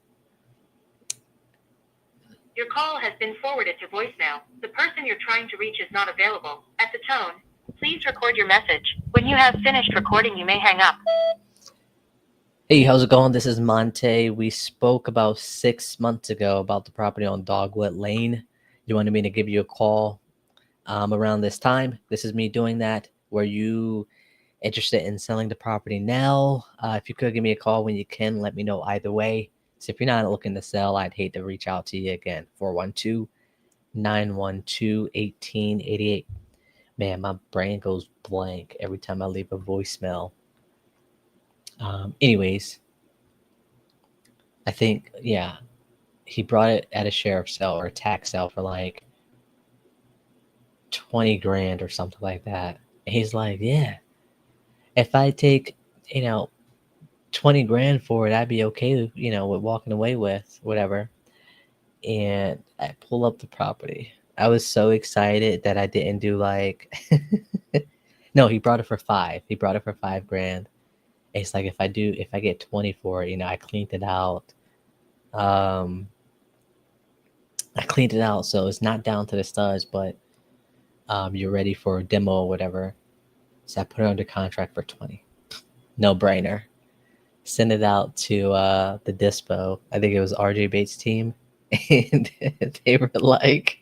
Your call has been forwarded to voicemail. The person you're trying to reach is not available. At the tone, please record your message. When you have finished recording, you may hang up. Hey, how's it going? This is Monte. We spoke about 6 months ago about the property on Dogwood Lane. You wanted me to give you a call around this time. This is me doing that. Were you interested in selling the property now? If you could give me a call when you can, let me know either way. So if you're not looking to sell, I'd hate to reach out to you again. 412-912-1888. Man, my brain goes blank every time I leave a voicemail. Anyways, I think, yeah, he brought it at a sheriff's sale or a tax sale for like 20 grand or something like that. And he's like, yeah, if I take, 20 grand for it, I'd be okay, with walking away with whatever. And I pull up the property. I was so excited that I didn't do like, no, he brought it for 5. He brought it for 5 grand. It's like, if I get 20 for it, I cleaned it out. I cleaned it out, so it's not down to the studs, but you're ready for a demo or whatever. So I put it under contract for 20. No brainer. Send it out to the dispo. I think it was RJ Bates' team, and they were like,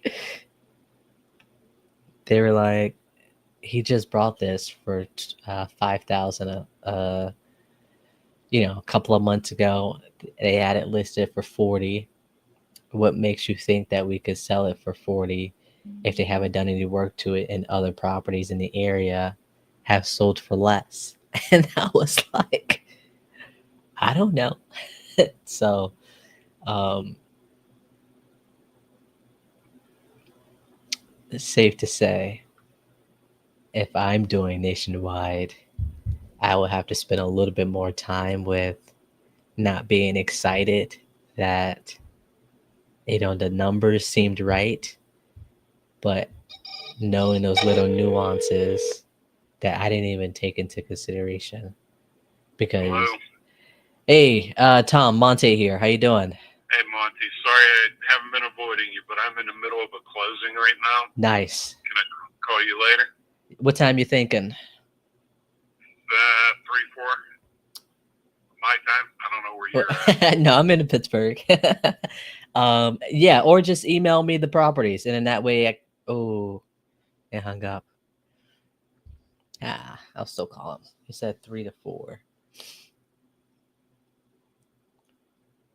he just brought this for 5,000. A couple of months ago, they had it listed for 40. What makes you think that we could sell it for 40 if they haven't done any work to it and other properties in the area have sold for less? And I was like, I don't know. So, it's safe to say, if I'm doing nationwide, I will have to spend a little bit more time with not being excited that, the numbers seemed right, but knowing those little nuances that I didn't even take into consideration. Because, Hello. hey, Tom, Monte here. How you doing? Hey, Monty. Sorry I haven't been avoiding you, but I'm in the middle of a closing right now. Nice. Can I call you later? What time you thinking? 3, 4. My time? I don't know where you're at. No, I'm in Pittsburgh. Yeah, or just email me the properties, and in that way, it hung up. I'll still call him. He said 3 to 4.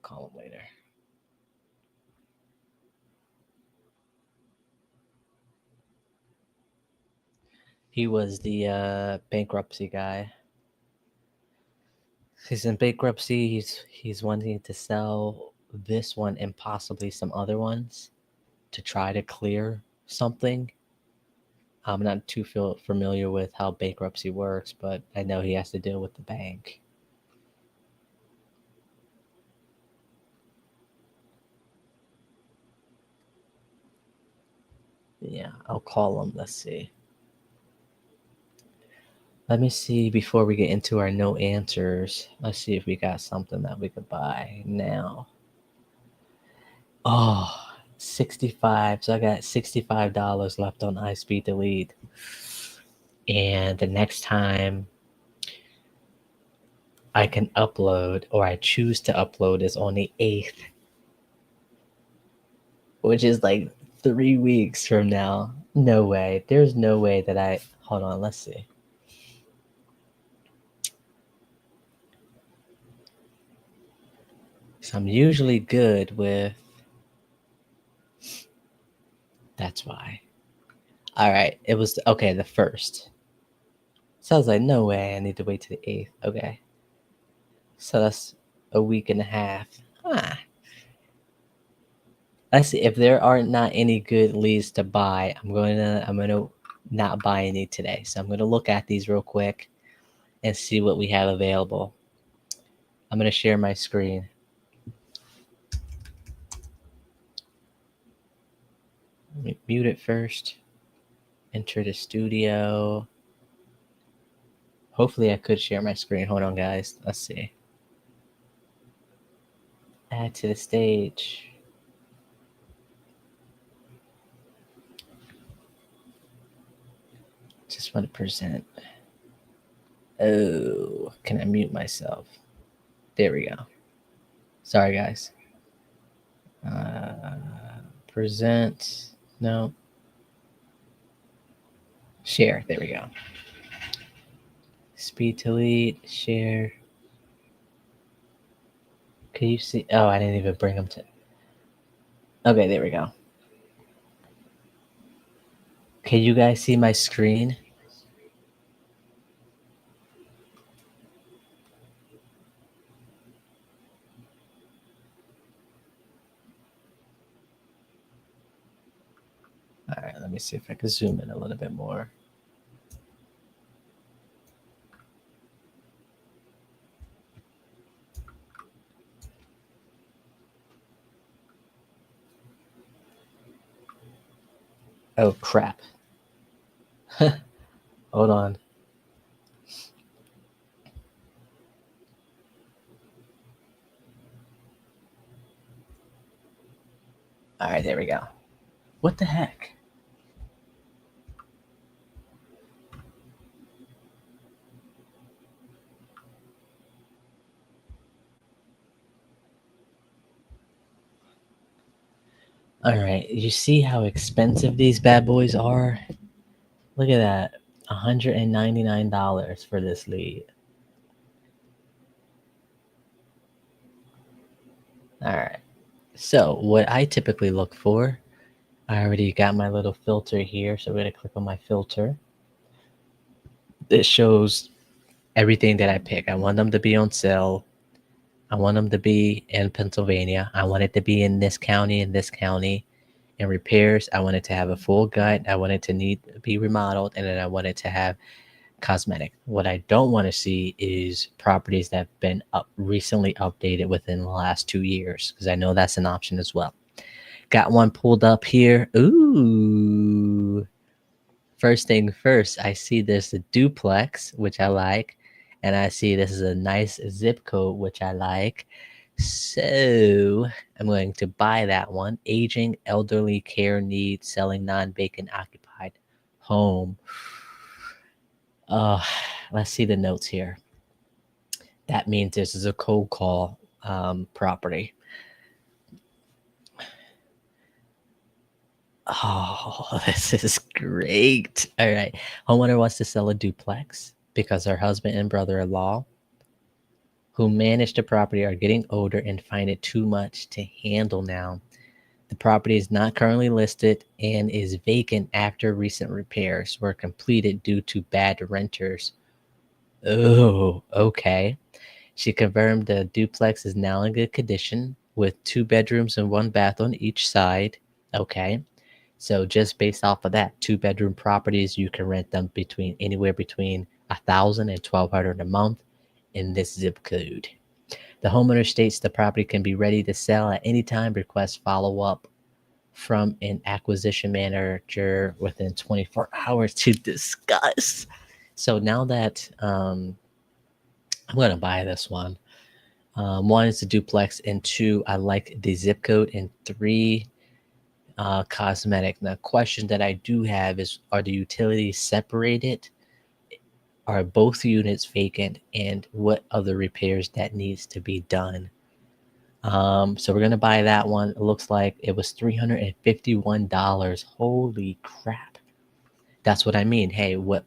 Call him later. He was the bankruptcy guy. He's in bankruptcy. He's wanting to sell this one and possibly some other ones to try to clear something. I'm not too familiar with how bankruptcy works, but I know he has to deal with the bank. Yeah, I'll call him. Let's see. Let me see before we get into our no answers. Let's see if we got something that we could buy now. Oh, 65. So I got $65 left on ISpeedtoLead. And the next time I can upload, or I choose to upload, is on the 8th, which is like 3 weeks from now. No way. There's no way that I. Hold on, let's see. So I'm usually good with. That's why. All right, it was okay. The 1st. So I was like, no way. I need to wait to the 8th. Okay. So that's a week and a half. Ah. Let's see if there are not any good leads to buy. I'm gonna not buy any today. So I'm gonna look at these real quick and see what we have available. I'm gonna share my screen. Let me mute it first. Enter the studio. Hopefully I could share my screen. Hold on, guys. Let's see. Add to the stage. Just want to present. Oh, can I mute myself? There we go. Sorry, guys. Present. No. Share. There we go. ISpeedtoLead. Share. Can you see? Oh, I didn't even bring them to. Okay, there we go. Can you guys see my screen? All right, let me see if I can zoom in a little bit more. Oh, crap. Hold on. All right, there we go. What the heck? All right, you see how expensive these bad boys are? Look at that. $199 for this lead. All right. So, what I typically look for, I already got my little filter here. So, I'm going to click on my filter. It shows everything that I pick. I want them to be on sale. I want them to be in Pennsylvania. I want it to be in this county and this county. And repairs, I want it to have a full gut. I want it to need to be remodeled, and then I want it to have cosmetic. What I don't want to see is properties that have been recently updated within the last 2 years, because I know that's an option as well. Got one pulled up here. Ooh. First thing first, I see there's a duplex, which I like. And I see this is a nice zip code, which I like. So I'm going to buy that one. Aging, elderly care needs, selling non-vacant occupied home. Let's see the notes here. That means this is a cold call property. Oh, this is great. All right. Homeowner wants to sell a duplex because her husband and brother-in-law who manage the property are getting older and find it too much to handle now. The property is not currently listed and is vacant after recent repairs were completed due to bad renters. Oh, okay. She confirmed the duplex is now in good condition with 2 bedrooms and 1 bath on each side. Okay. So just based off of that, 2-bedroom properties, you can rent them anywhere between $1,000 and $1,200 a month in this zip code. The homeowner states the property can be ready to sell at any time. Request follow-up from an acquisition manager within 24 hours to discuss. So now that I'm going to buy this one. One is a duplex, and 2, I like the zip code, and 3, cosmetic. The question that I do have is, are the utilities separated? are both units vacant, and what other repairs that needs to be done. So we're gonna buy that one. It looks like it was $351. Holy crap! That's what I mean. Hey, what?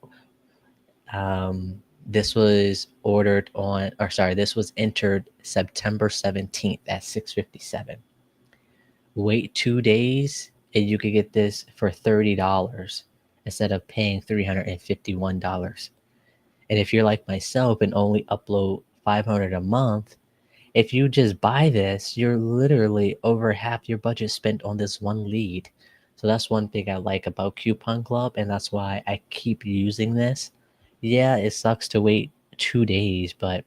This was ordered on, or sorry, this was entered September 17th at 6:57. Wait 2 days, and you could get this for $30 instead of paying $351. And if you're like myself and only upload 500 a month, if you just buy this, you're literally over half your budget spent on this one lead. So that's one thing I like about Coupon Club, and that's why I keep using this. Yeah, it sucks to wait 2 days, but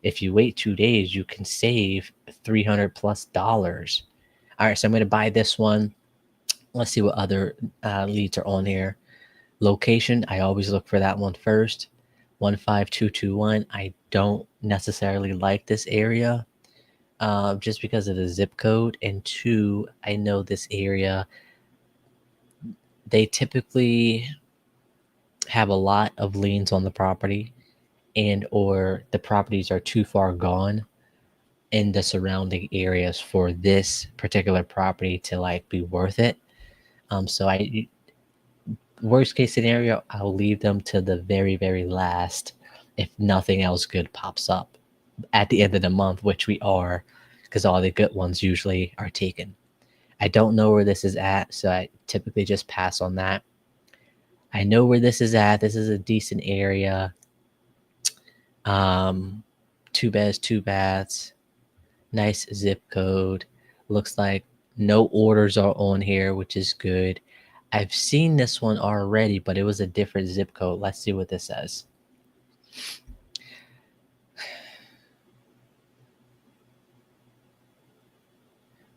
if you wait 2 days, you can save $300 plus. All right, so I'm going to buy this one. Let's see what other leads are on here. Location, I always look for that one first. 15221. I don't necessarily like this area just because of the zip code. And two, I know this area, they typically have a lot of liens on the property, and or the properties are too far gone in the surrounding areas for this particular property to like be worth it. So I worst case scenario, I'll leave them to the very, very last if nothing else good pops up at the end of the month, which we are, because all the good ones usually are taken. I don't know where this is at, so I typically just pass on that. I know where this is at. This is a decent area. 2 beds, 2 baths, nice zip code. Looks like no orders are on here, which is good. I've seen this one already, but it was a different zip code. Let's see what this says.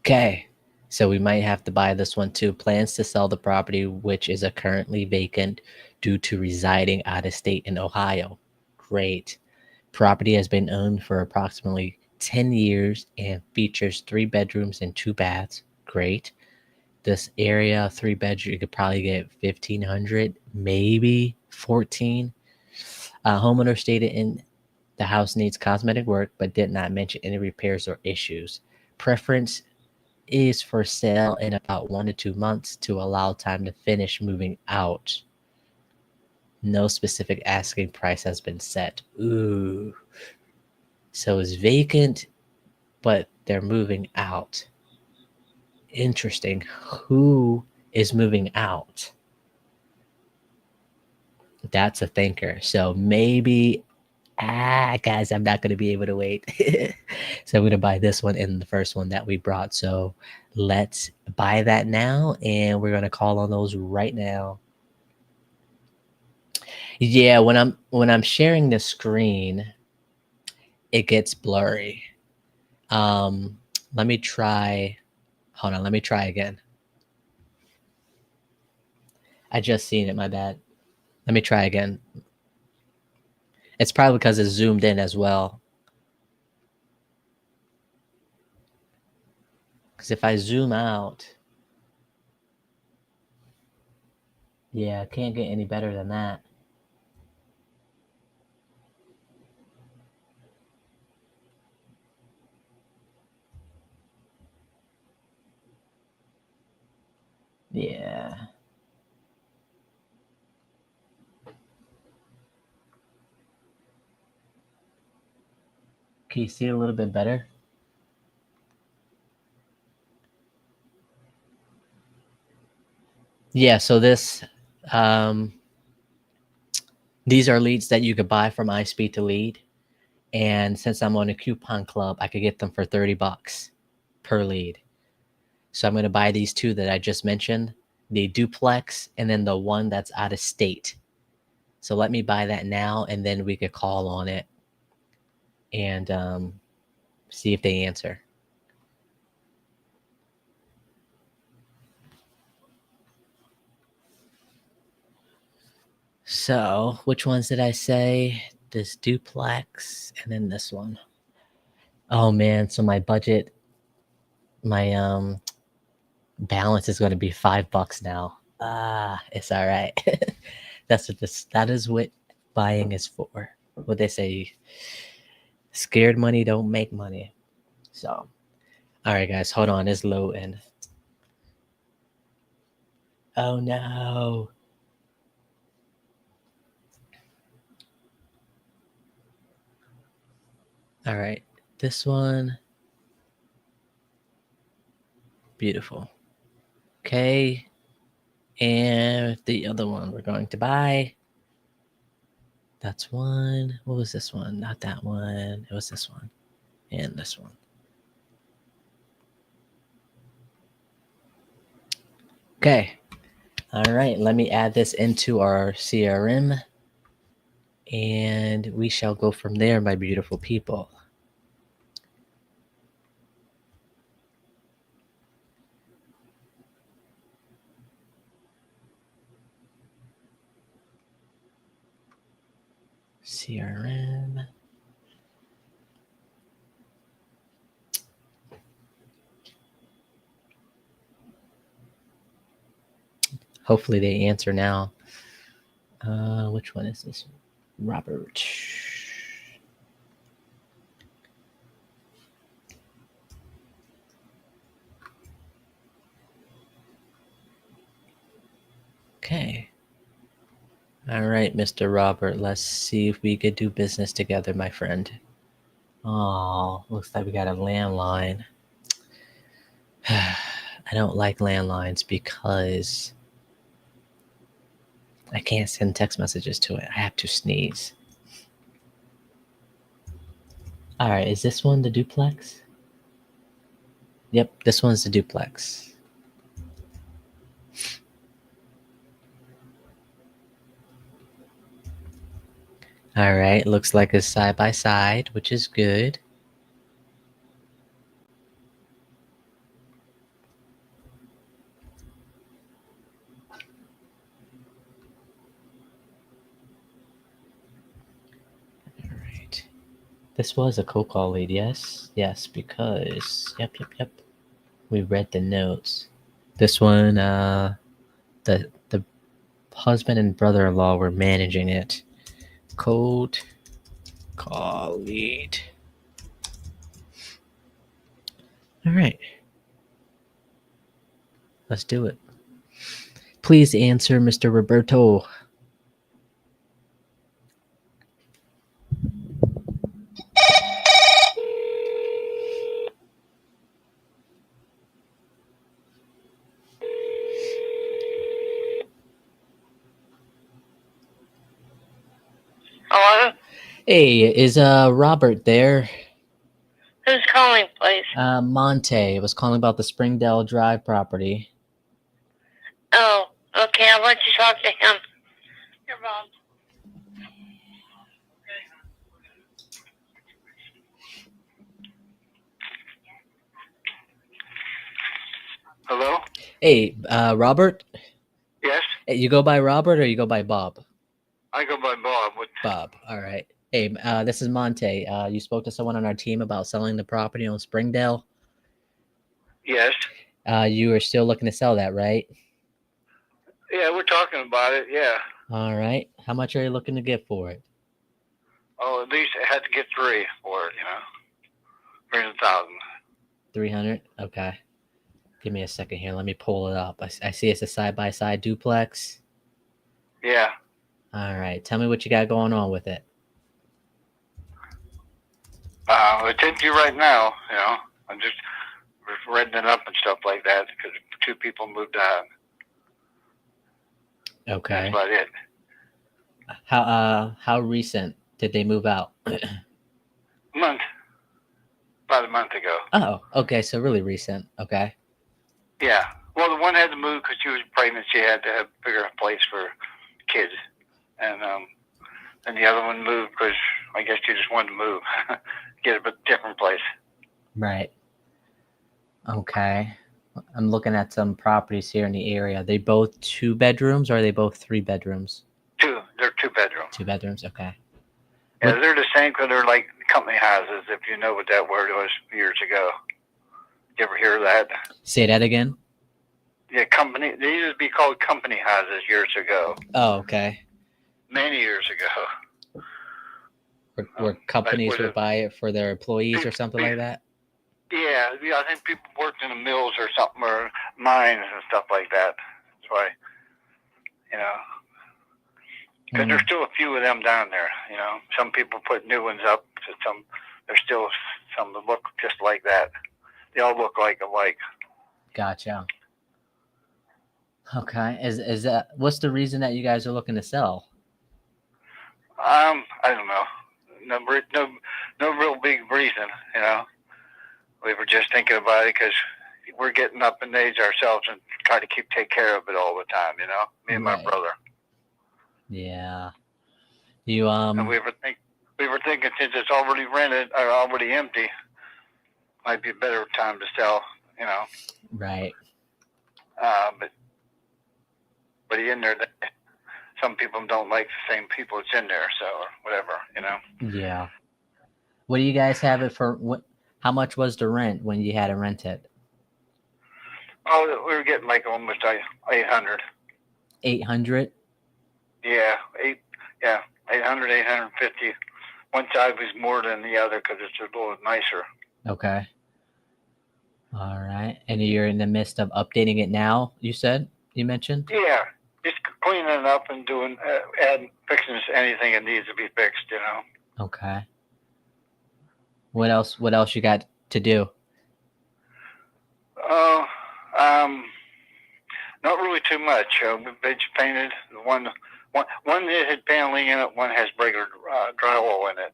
Okay, so we might have to buy this one too. Plans to sell the property, which is currently vacant due to residing out of state in Ohio. Great. Property has been owned for approximately 10 years and features 3 bedrooms and 2 baths. Great. This area, 3 bedroom, you could probably get 1,500, maybe 14. Homeowner stated in the house needs cosmetic work, but did not mention any repairs or issues. Preference is for sale in about 1 to 2 months to allow time to finish moving out. No specific asking price has been set. Ooh. So it's vacant, but they're moving out. Interesting. Who is moving out? That's a thinker. So maybe, guys, I'm not going to be able to wait. So I'm going to buy this one and the first one that we brought. So let's buy that now, and we're going to call on those right now. Yeah, when I'm sharing the screen, it gets blurry. Let me try. Hold on, let me try again. I just seen it, my bad. Let me try again. It's probably because it's zoomed in as well. Because if I zoom out, yeah, can't get any better than that. Yeah. Can you see it a little bit better? Yeah, so these are leads that you could buy from ISpeedtoLead. And since I'm on a coupon club, I could get them for $30 per lead. So I'm going to buy these 2 that I just mentioned, the duplex and then the one that's out of state. So let me buy that now, and then we could call on it and see if they answer. So which ones did I say? This duplex and then this one. Oh man, so my budget, my balance is going to be $5 now. It's all right. That is what buying is for. What they say, scared money don't make money. So, all right, guys, hold on. It's loading. Oh no. All right, this one. Beautiful. Okay. And the other one we're going to buy. That's one. What was this one? Not that one. It was this one. And this one. Okay. All right. Let me add this into our CRM. And we shall go from there, my beautiful people. CRM. Hopefully they answer now. Which one is this? Robert. Okay. All right, Mr. Robert. Let's see if we could do business together, my friend. Oh, looks like we got a landline. I don't like landlines because I can't send text messages to it. I have to sneeze. All right, is this one the duplex? Yep, this one's the duplex. All right, looks like it's side by side, which is good. All right. This was a cold call lead, yes? Yes, because, yep. We read the notes. This one, the husband and brother-in-law were managing it. Cold call lead. All right. Let's do it. Please answer, Mr. Roberto. Hello? Hey, is Robert there? Who's calling, please? Monte was calling about the Springdale Drive property. Oh, okay, I'll let you talk to him. Your mom. Hello? Hey, Robert? Yes? Hey, you go by Robert or you go by Bob? I go by Bob. Bob, all right. Hey, this is Monte. You spoke to someone on our team about selling the property on Springdale. Yes. You are still looking to sell that, right? Yeah, we're talking about it, yeah. All right. How much are you looking to get for it? Oh, at least I had to get 3 for it, 300,000. 300? Okay. Give me a second here. Let me pull it up. I see it's a side-by-side duplex. Yeah. All right. Tell me what you got going on with it. It's empty right now, I'm just renting it up and stuff like that because 2 people moved out. Okay. That's about it. How recent did they move out? About a month ago. Oh, okay. So really recent. Okay. Yeah. Well, the one had to move because she was pregnant. She had to have a bigger place for kids. And the other one moved because I guess she just wanted to move, get a different place. Right. Okay. I'm looking at some properties here in the area. Are they both 2 bedrooms or are they both 3 bedrooms? 2. They're 2 bedrooms. 2 bedrooms. Okay. Yeah, they're the same because they're like company houses, if you know what that word was years ago. You ever hear that? Say that again. Yeah, company. They used to be called company houses years ago. Oh, okay. Many years ago. where companies with would buy it for their employees or something like that. Yeah, I think people worked in the mills or something, or mines and stuff like that. That's why, you know, because there's still a few of them down there. You know, some people put new ones up. There's still some that look just like that. They all look alike. Gotcha. Okay. Is that what's the reason that you guys are looking to sell? I don't know. No real big reason. You know, we were just thinking about it because we're getting up in age ourselves and try to take care of it all the time. You know, me and my brother. Yeah. You And we were thinking since it's already rented or already empty, might be a better time to sell. You know. Right. But in there, some people don't like the same people that's in there, so or whatever, you know. Yeah. What do you guys have it for? What? How much was the rent when you had to rent it? Oh, we were getting like almost 800. 800. Yeah, 800, 850. One side was more than the other because it's a little nicer. Okay. All right. And you're in the midst of updating it now, you mentioned? Yeah, just cleaning it up and doing, fixing anything that needs to be fixed, you know. Okay. What else you got to do? Oh, not really too much. We just painted one that had paneling in it, one has regular drywall in it.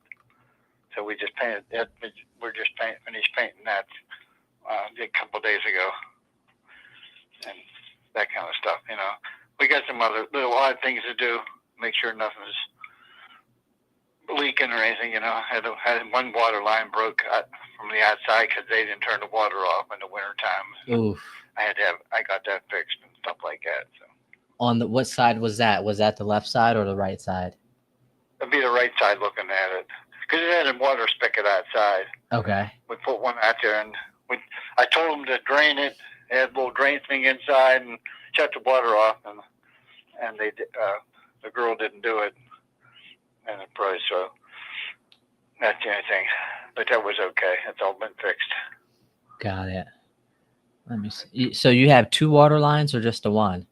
So we just painted that. We're just finished painting that a couple of days ago, and that kind of stuff. You know, we got some other little odd things to do, make sure nothing's leaking or anything. You know, had one water line broke from the outside because they didn't turn the water off in the wintertime. Oof. I got that fixed and stuff like that. So. On what side was that? Was that the left side or the right side? It'd be the right side looking at it. Because it had a water spigot outside. Okay. We put one out there, and I told them to drain it. They had a little drain thing inside and shut the water off, and they the girl didn't do it, and the price. So that's the only thing. But that was okay. It's all been fixed. Got it. Let me see. So you have two water lines or just the one?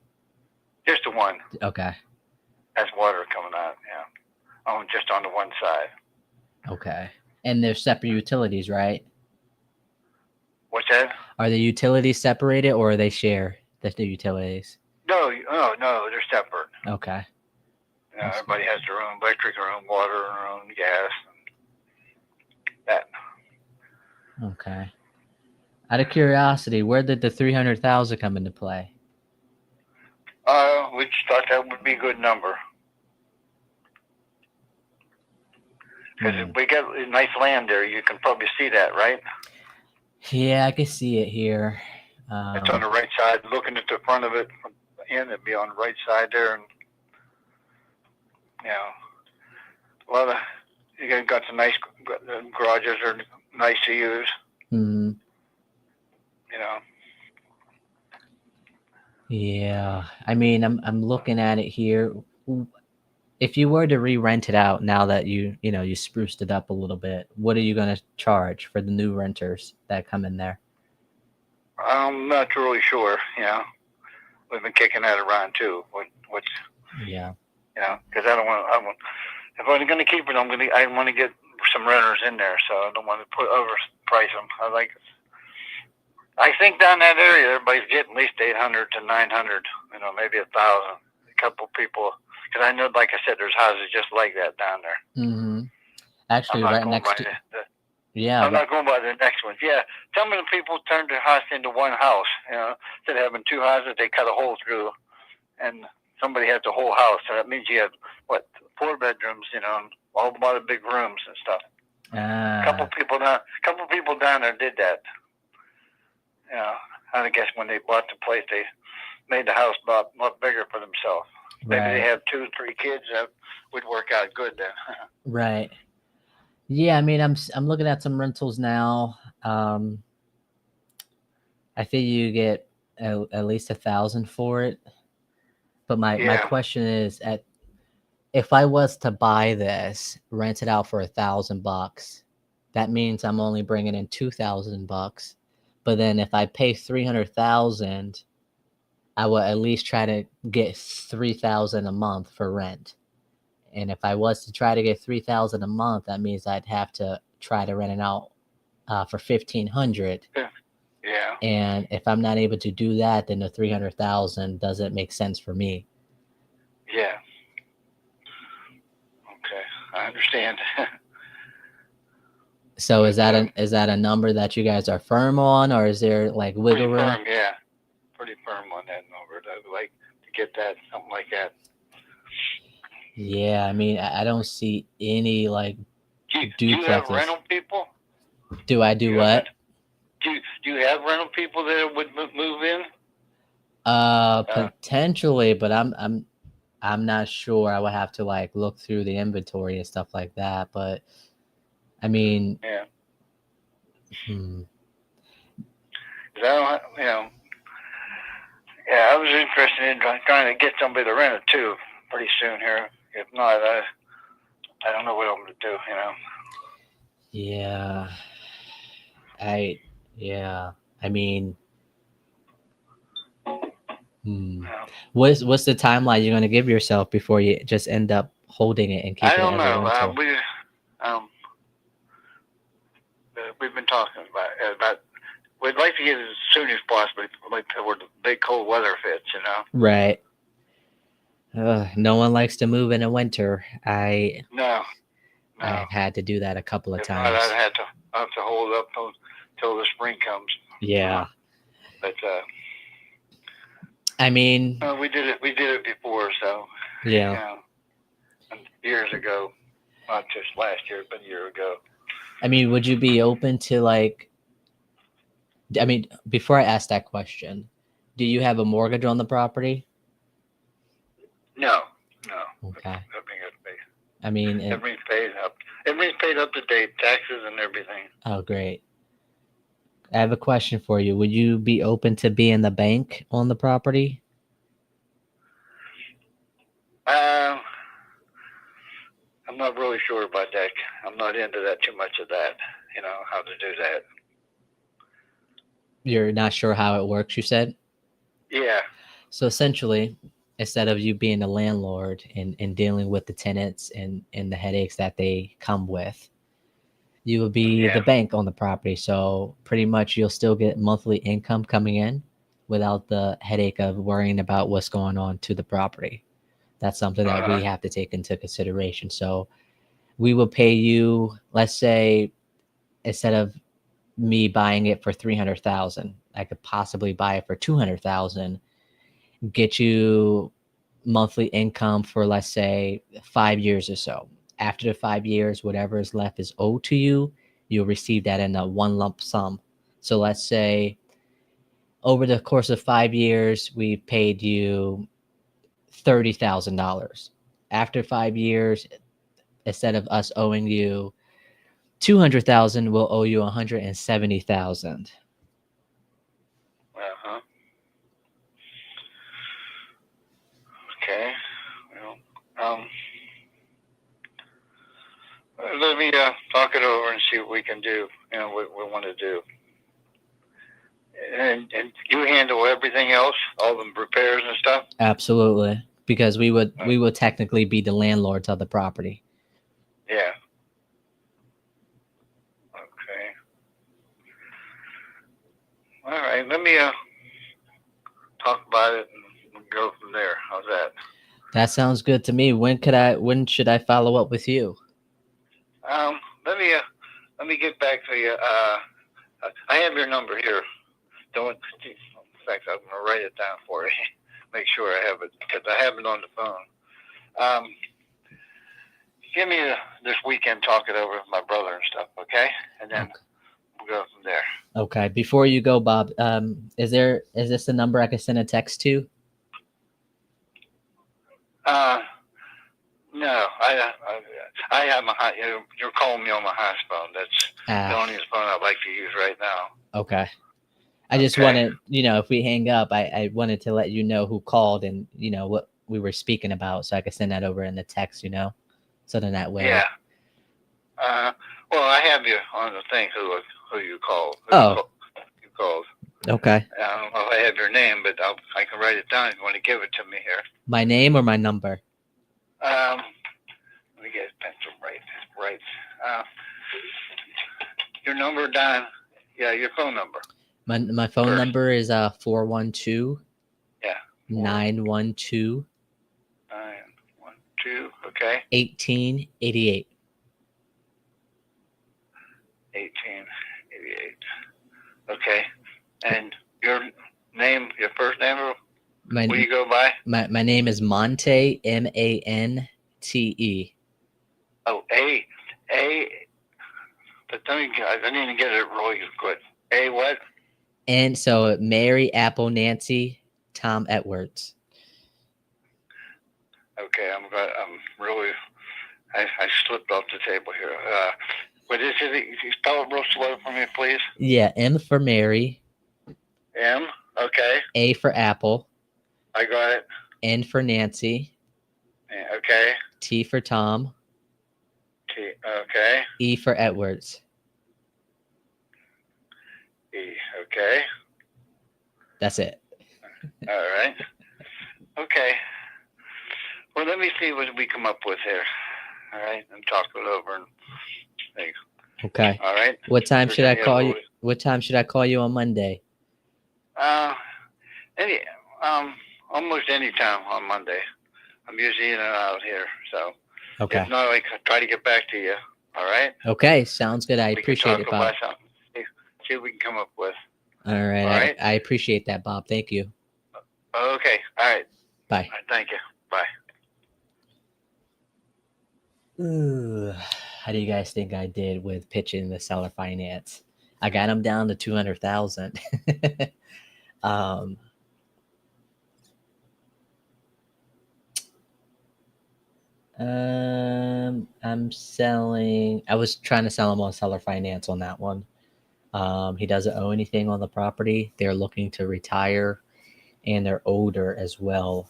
Just the one. Okay. That's water coming out. Yeah. Just on the one side. Okay. And they're separate utilities, right? What's that? Are the utilities separated or are they share the utilities? No, they're separate. Okay. Everybody has their own electric, their own water, their own gas, and that. Okay. Out of curiosity, where did the $300,000 come into play? We just thought that would be a good number. Because we got nice land there. You can probably see that, right? Yeah, I can see it here. It's on the right side. Looking at the front of it, it'd be on the right side there. And, you know, you got some nice garages are nice to use. Mm-hmm. You know. Yeah, I mean, I'm looking at it here. If you were to re-rent it out now that you spruced it up a little bit, what are you going to charge for the new renters that come in there? I'm not really sure. You know, we've been kicking that around too. What's yeah. You know, because I don't want. If I'm going to keep it, I want to get some renters in there, so I don't want to overprice them. I think down that area, everybody's getting at least 800 to 900. You know, maybe 1,000. A couple people. Because I know, like I said, there's houses just like that down there. Mm-hmm. Actually, right next to. Yeah. I'm not going by the next ones. Yeah, some of the people turned their house into one house. You know, instead of having two houses, they cut a hole through, and somebody has the whole house. So that means you have 4 bedrooms. You know, a lot of big rooms and stuff. A couple people down there did that. You know, I guess when they bought the place, they made the house a lot bigger for themselves. Maybe they have 2 or 3 kids. That would work out good then. Right. Yeah, I mean, I'm looking at some rentals now. I think you get at least 1,000 for it. But my question is, if I was to buy this, rent it out for $1,000, that means I'm only bringing in $2,000. But then if I pay 300,000, I will at least try to get 3,000 a month for rent. And if I was to try to get 3,000 a month, that means I'd have to try to rent it out for 1,500. Yeah. And if I'm not able to do that, then the 300,000 doesn't make sense for me. Yeah. Okay, I understand. So is that a number that you guys are firm on, or is there like wiggle Pretty room? firm, yeah. Pretty firm on that number. I'd like to get that, something like that. Yeah, I mean, I don't see any like Do you have duplexes. rental people? Do I do what? Do you have rental people that would move in? Potentially, but I'm not sure. I would have to like look through the inventory and stuff like that. But I mean, Yeah. hmm. 'Cause I don't, you know. Yeah, I was interested in trying to get somebody to rent it too, pretty soon here. If not, I don't know what I'm gonna do. You know. Yeah, I mean, Yeah. what's the timeline you're gonna give yourself before you just end up holding it and keeping I it don't as a know. rental? We've been talking about. We'd like to get it as soon as possible, like where the big cold weather fits. You know. Right. No one likes to move in the winter. No. I've had to do that a couple of If not, times. I'd have to hold up till the spring comes. Yeah. But I mean, we did it before, so yeah. You know, years ago, not just last year, but a year ago. I mean, would you be open to like? I mean, before I ask that question, do you have a mortgage on the property? No. Okay. Everything's I mean, everything's paid up. Everything's paid up to date, taxes and everything. Oh, great. I have a question for you. Would you be open to being the bank on the property? I'm not really sure about that. I'm not into that too much of that. You know how to do that. You're not sure how it works, you said? Yeah. So essentially, instead of you being the landlord and dealing with the tenants and the headaches that they come with, you will be the bank on the property. So pretty much you'll still get monthly income coming in without the headache of worrying about what's going on to the property. That's something that we have to take into consideration. So we will pay you, let's say, instead of me buying it for 300,000, I could possibly buy it for 200,000, get you monthly income for, let's say, 5 years or so. After the 5 years, whatever is left is owed to you, you'll receive that in a one lump sum. So let's say over the course of 5 years, we paid you $30,000. After 5 years, instead of us owing you 200,000, we'll owe you 170,000. Okay. Well, let me talk it over and see what we can do. You know what we want to do. And you handle everything else, all the repairs and stuff. Absolutely, because we would technically be the landlords of the property. Yeah. Okay. All right. Let me talk about it and go from there. How's that? That sounds good to me. When should I follow up with you? Let me get back to you. I have your number here. In fact, I'm gonna write it down for you. Make sure I have it because I have it on the phone. Give me this weekend, talk it over with my brother and stuff, okay? And then we'll go from there. Okay. Before you go, Bob, is this the number I can send a text to? No, I have my you're calling me on my house phone. That's the only phone I'd like to use right now. Okay. I just wanted, if we hang up, I wanted to let you know who called and, what were speaking about, so I could send that over in the text, so then that way. Yeah. Well, I have you on the thing. Who you called? You called. Okay. I don't know if I have your name, but I can write it down if you want to give it to me here. My name or my number? Let me get a pencil. Right. Your number, Don. Yeah, your phone number. My phone number is 412. Yeah. 912. 912. Okay. 1888. 1888. Okay. And your name, your first name, or what do you go by? My name is Monte, Mante. Oh, A. But I need to get it really good. A what? And so Mary, Apple, Nancy, Tom, Edwards. Okay, I slipped off the table here. What is it? You spell it real slow for me, please. Yeah, M for Mary. M. Okay. A for Apple. I got it. N for Nancy. Okay. T for Tom. Okay. E for Edwards. E. Okay. That's it. All right. Okay. Well, let me see what we come up with here. All right, and talk it over. And okay. All right. What time should I call you? What time should I call you on Monday? Almost any time on Monday. I'm usually in and out here, so. Okay. If not, I can try to get back to you. All right. Okay, sounds good. I appreciate it, Bob. See what we can come up with. All right. All right. I appreciate that, Bob. Thank you. Okay. All right. Bye. All right, thank you. Bye. Ooh, how do you guys think I did with pitching the seller finance? I got them down to 200,000. I'm selling. I was trying to sell him on seller finance on that one. He doesn't owe anything on the property. They're looking to retire, and they're older as well.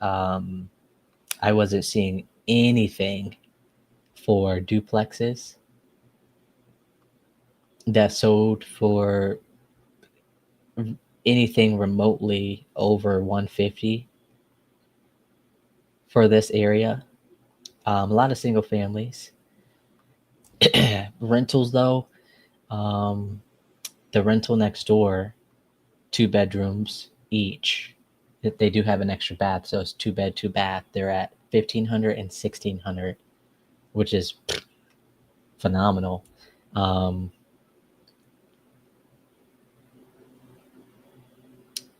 I wasn't seeing anything for duplexes that sold for anything remotely over 150 for this area. A lot of single families. Rentals, though, the rental next door, 2 bedrooms each. They do have an extra bath, so it's 2 bed, 2 bath. They're at $1,500 and $1,600, which is phenomenal.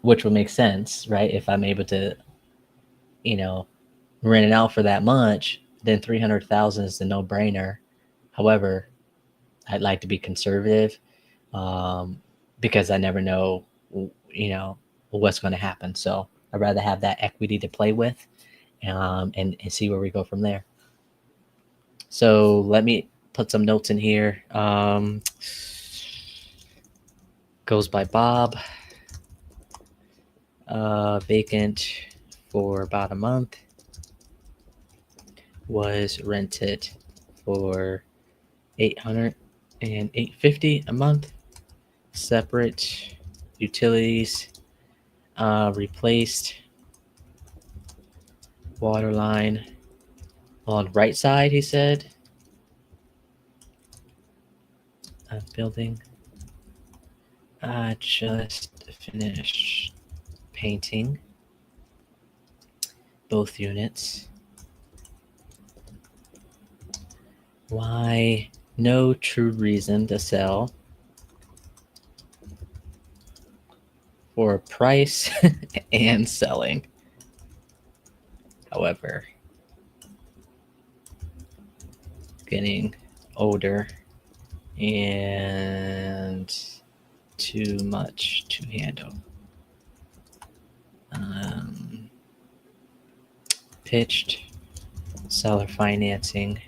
Which would make sense, right? If I'm able to, rent it out for that much, then 300,000 is the no-brainer. However, I'd like to be conservative because I never know, what's going to happen. So I'd rather have that equity to play with and see where we go from there. So let me put some notes in here. Goes by Bob. Vacant for about a month. Was rented for $800 and $850 a month. Separate utilities. Replaced water line on right side, he said. Building. Just finished painting both units. Why? No true reason to sell for price and selling. However, getting older and too much to handle. Pitched seller financing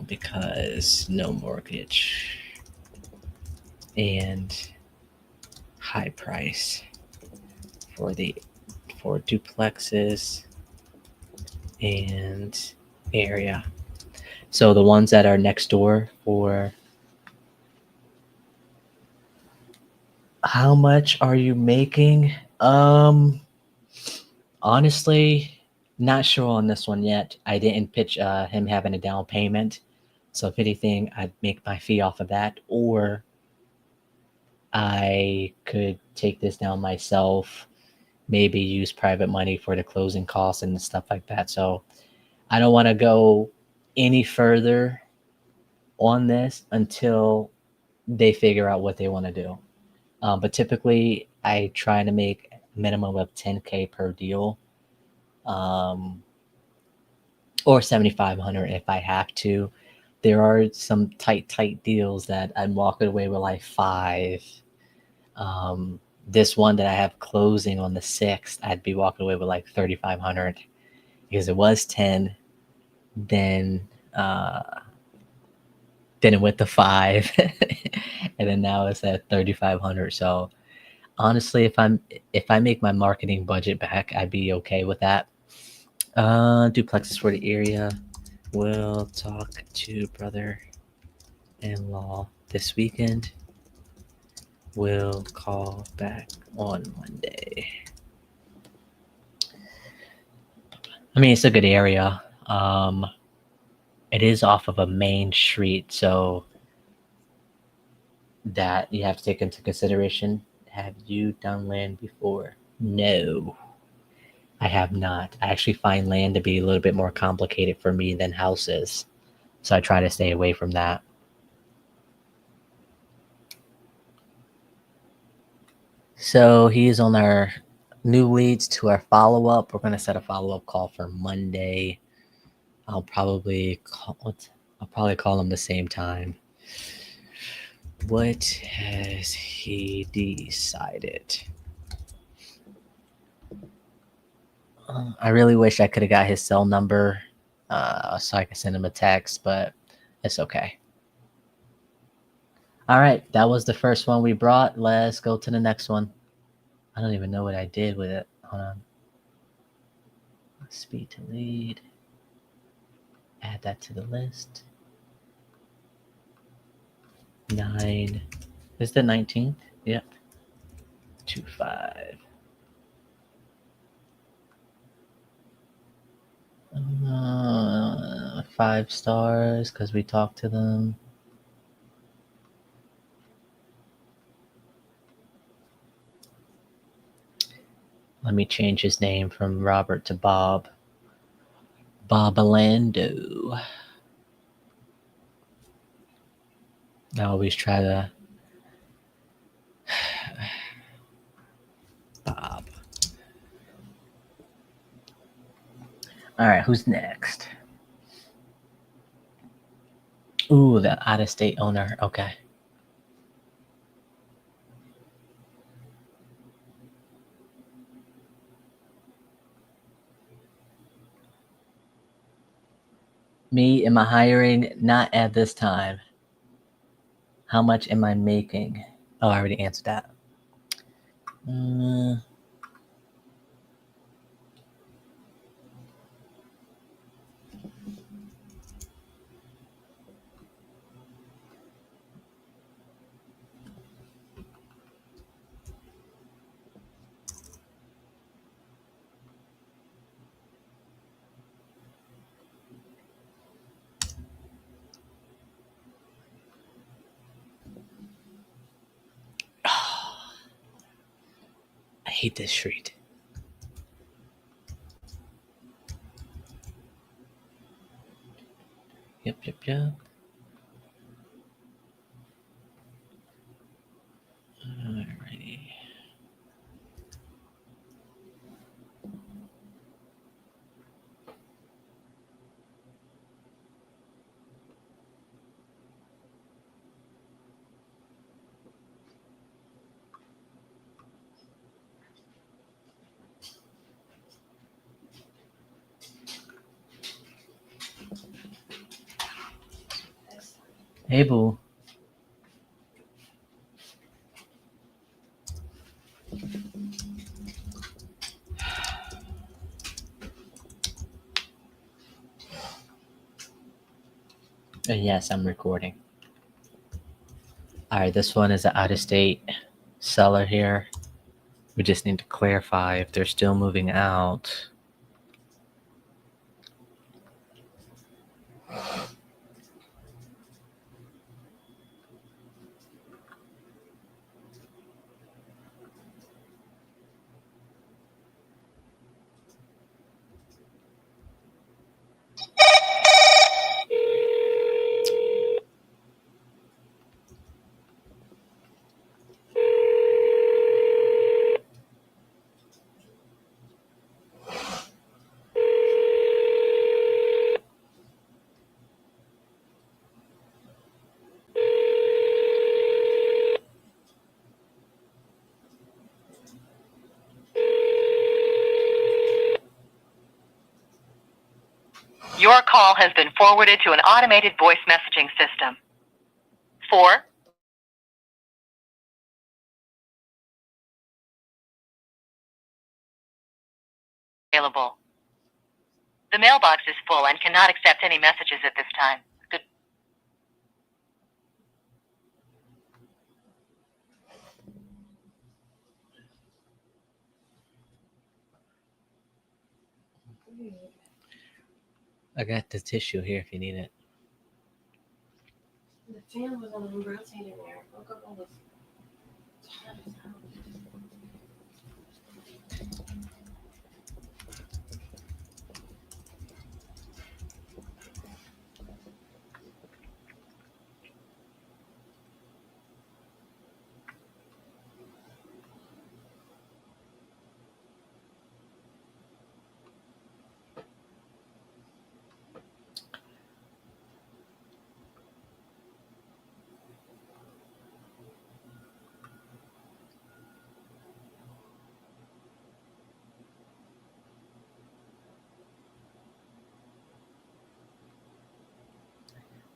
because no mortgage and high price for the for duplexes and area. So the ones that are next door for how much are you making? Honestly, not sure on this one yet. I didn't pitch him having a down payment. So if anything, I'd make my fee off of that, or I could take this down myself, maybe use private money for the closing costs and stuff like that. So I don't want to go any further on this until they figure out what they want to do. But typically, I try to make minimum of 10K per deal, or 7,500 if I have to. There are some tight deals that I'm walking away with like 5. This one that I have closing on the 6th, I'd be walking away with like 3,500 because it was 10. Then then it went to 5, and then now it's at 3,500. So honestly, if I make my marketing budget back, I'd be okay with that. Duplexes for the area. We'll talk to brother-in-law this weekend. We'll call back on Monday. I mean, it's a good area. It is off of a main street, so that you have to take into consideration. Have you done land before? No, I have not. I actually find land to be a little bit more complicated for me than houses, so I try to stay away from that. So he is on our new leads to our follow-up. We're going to set a follow-up call for Monday. I'll probably call him the same time. What has he decided? I really wish I could have got his cell number so I could send him a text, but it's okay. All right, that was the first one we brought. Let's go to the next one. I don't even know what I did with it. Hold on. ISpeedtoLead. Add that to the list. 9. Is the 19th? Yep. 25. 5 stars because we talked to them. Let me change his name from Robert to Bob. Bobalando. I always try to Bob. All right, who's next? Ooh, the out-of-state owner. Okay. Me, am I hiring? Not at this time. How much am I making? Oh, I already answered that. I hate this street. Yep. Alrighty. Hey, boo. Yes, I'm recording. All right, this one is an out-of-state seller here. We just need to clarify if they're still moving out. Your call has been forwarded to an automated voice messaging system. 4 available. The mailbox is full and cannot accept any messages at this time. Good. I got the tissue here if you need it. The fan was on rotating there. Look at all this.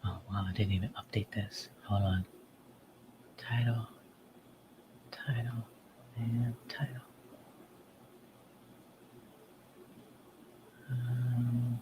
Oh, wow, I didn't even update this. Hold on. Title, and title. Um,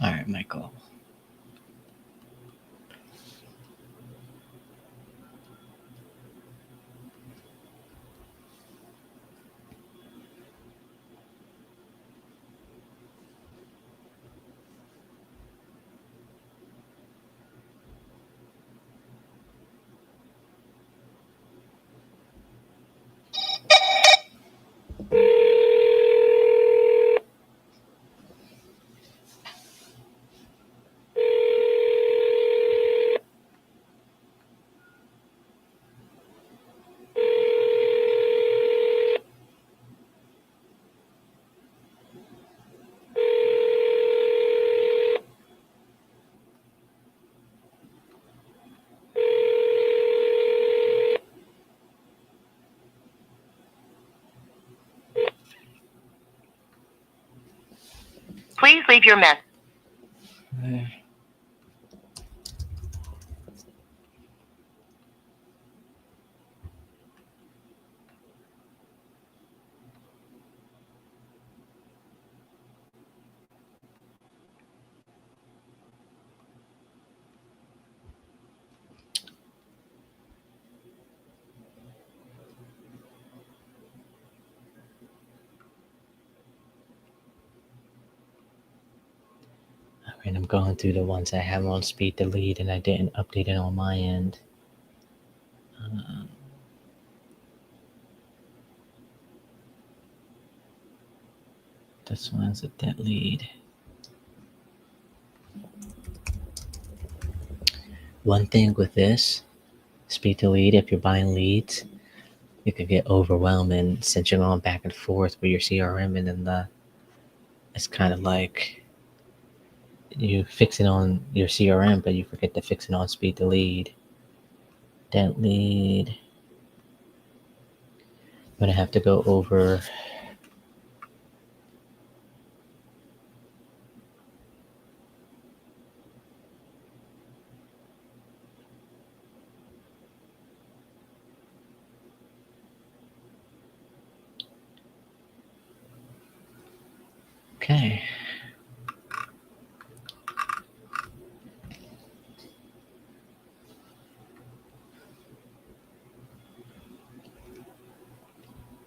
all right, Michael. Please leave your message. right, I'm going through the ones I have on speed to lead and I didn't update it on my end. This one's a dead lead. One thing with this speed to lead, if you're buying leads, it could get overwhelming since you're going back and forth with your CRM, and then it's kind of like you fix it on your CRM, but you forget to fix it on speed to lead. Dead lead. I'm gonna have to go over. Okay.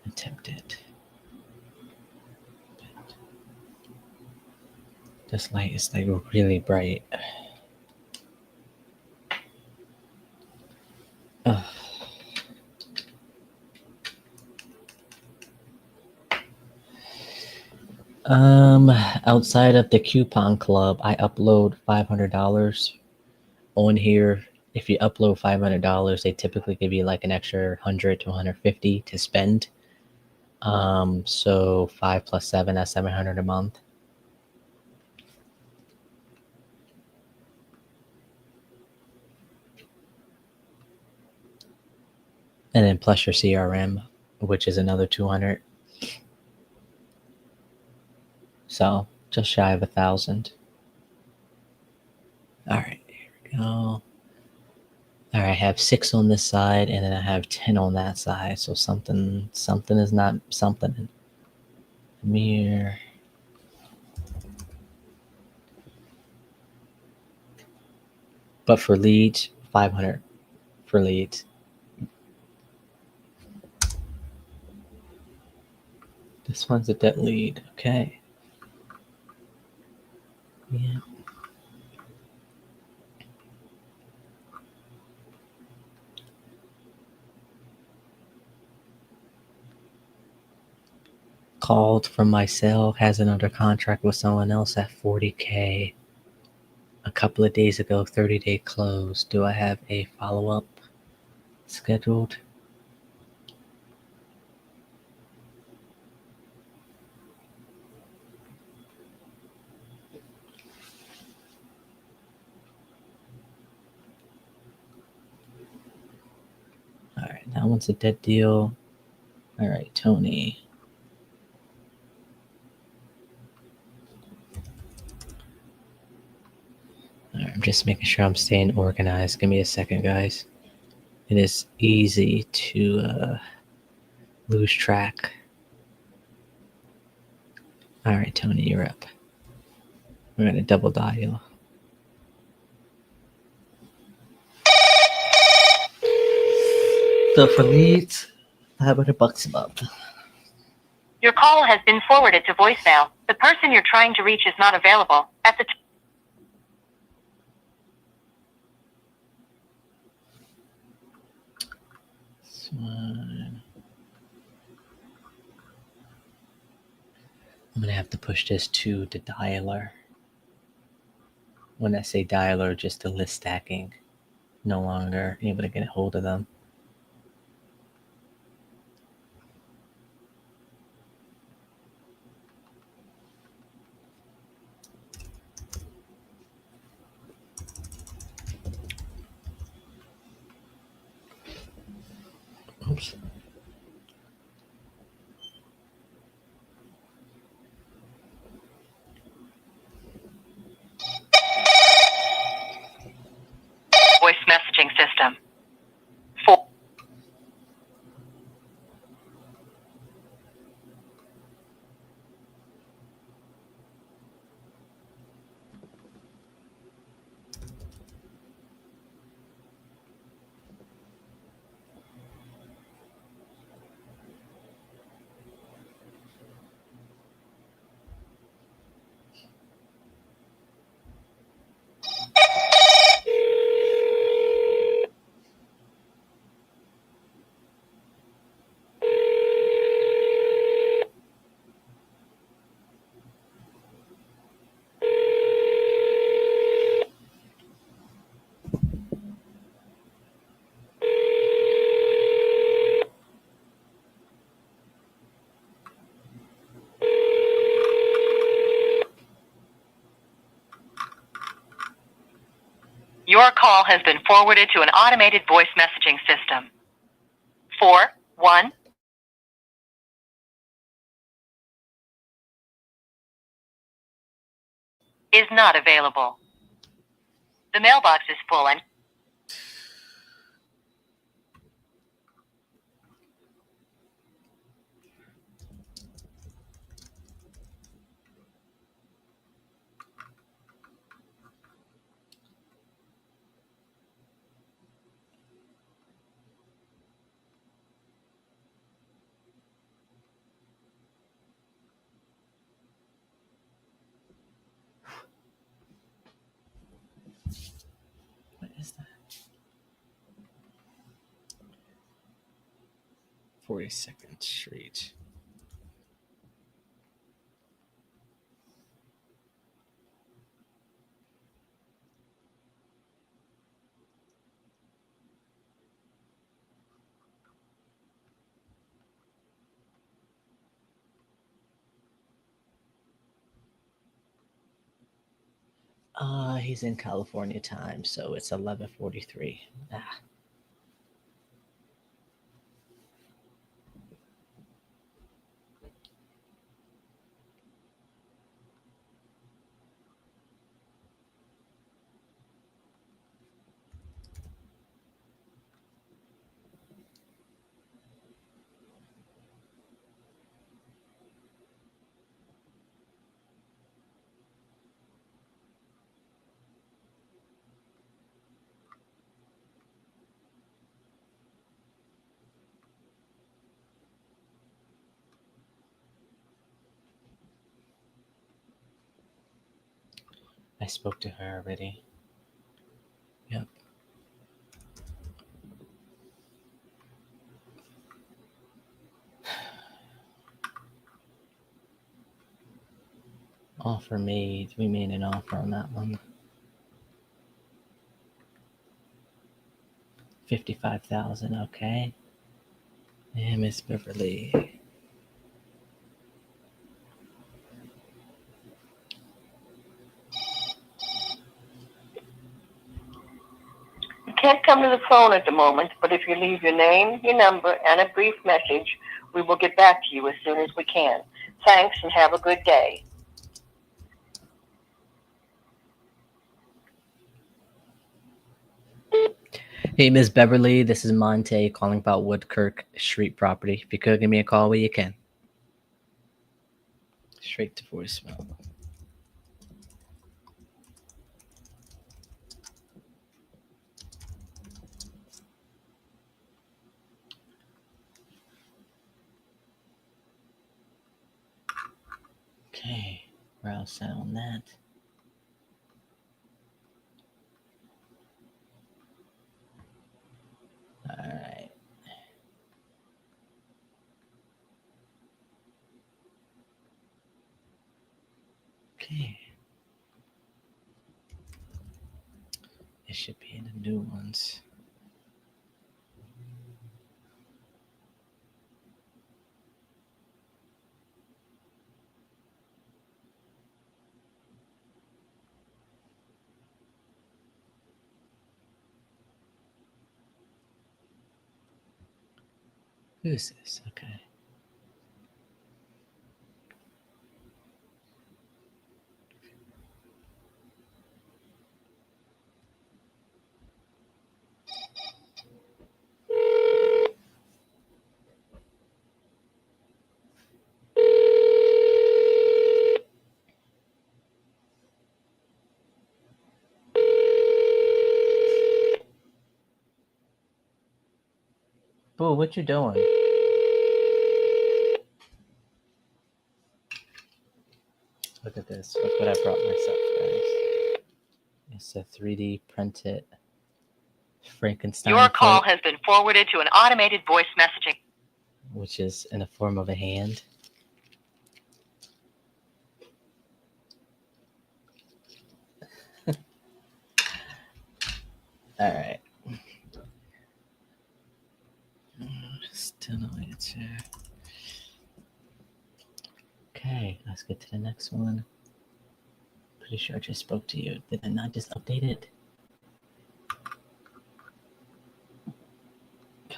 Attempted. This light is like really bright. Ugh. Outside of the coupon club, I upload $500 on here. If you upload $500, they typically give you like an extra 100 to 150 to spend. So 5 plus 7, that's 700 a month. And then plus your CRM, which is another 200. So just shy of 1,000. All right, here we go. All right, I have 6 on this side, and then I have 10 on that side. So something is not something. Mirror. But for leads, 500 for leads. This one's a dead lead. Okay. Yeah. Called from my cell, has an under contract with someone else at 40K. A couple of days ago, 30-day close. Do I have a follow-up scheduled? All right, that one's a dead deal. All right, Tony. All right, I'm just making sure I'm staying organized. Give me a second, guys. It is easy to lose track. All right, Tony, you're up. We're going to double dial. So for leads, $500 a month. Your call has been forwarded to voicemail. The person you're trying to reach is not available. At the This one. I'm going to have to push this to the dialer. When I say dialer, just the list stacking. No longer able to get a hold of them. Oops. voice messaging system. Your call has been forwarded to an automated voice messaging system. 41 is not available. The mailbox is full and What is that? 42nd Street. He's in California time, so it's 11:43. Ah. I spoke to her already. Yep. Offer made. We made an offer on that one. 55,000. Okay. And Miss Beverly. You can't come to the phone at the moment, but if you leave your name, your number, and a brief message, we will get back to you as soon as we can. Thanks and have a good day. Hey, Miss Beverly, this is Monte calling about Woodkirk Street property. If you could give me a call where you can. Straight to voicemail. Okay, where else on that? All right. Okay. It should be in the new ones. Who's this? Okay. Boo, what you doing? Look at this. Look what I brought myself, guys. It's a 3D printed Frankenstein your call foot, has been forwarded to an automated voice messaging. which is in the form of a hand. All right. Still no answer. Okay, let's get to the next one. Pretty sure I just spoke to you. Did I not just update it?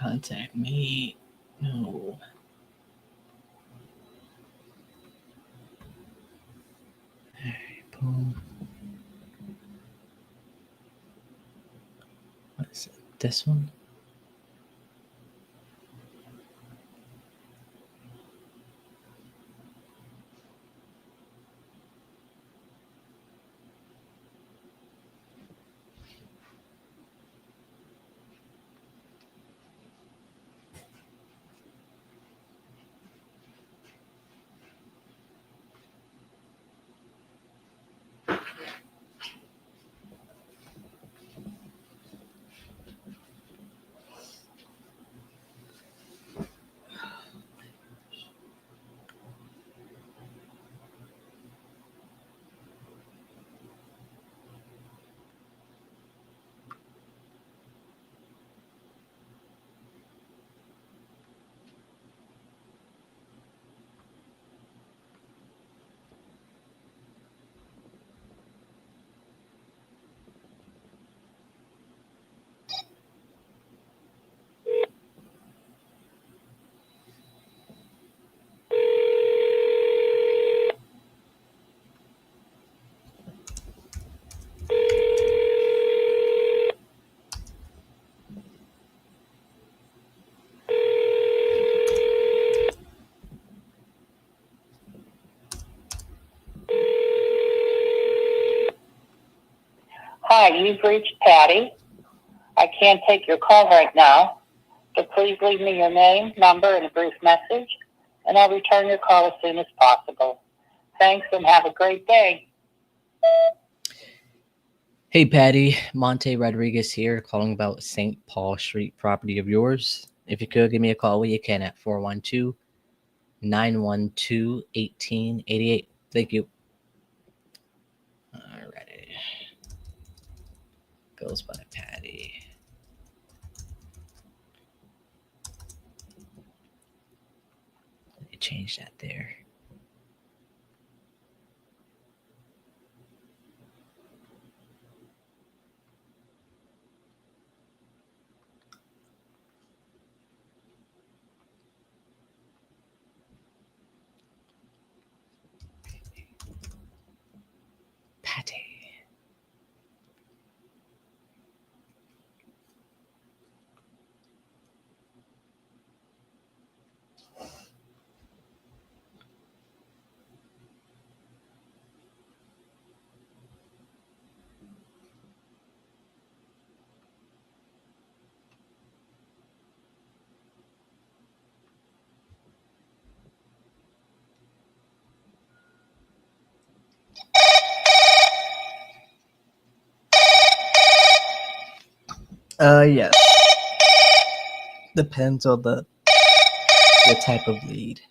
Contact me. No. Boom. What is it? This one? Hi, you've reached Patty. I can't take your call right now, so please leave me your name, number, and a brief message, and I'll return your call as soon as possible. Thanks and have a great day. Hey, Patty. Monte Rodriguez here, calling about St. Paul Street property of yours. If you could, give me a call when you can at 412-912-1888. Thank you. Alrighty. Goes by Patty. Let me change that there. Patty. Yes. Depends on the type of lead.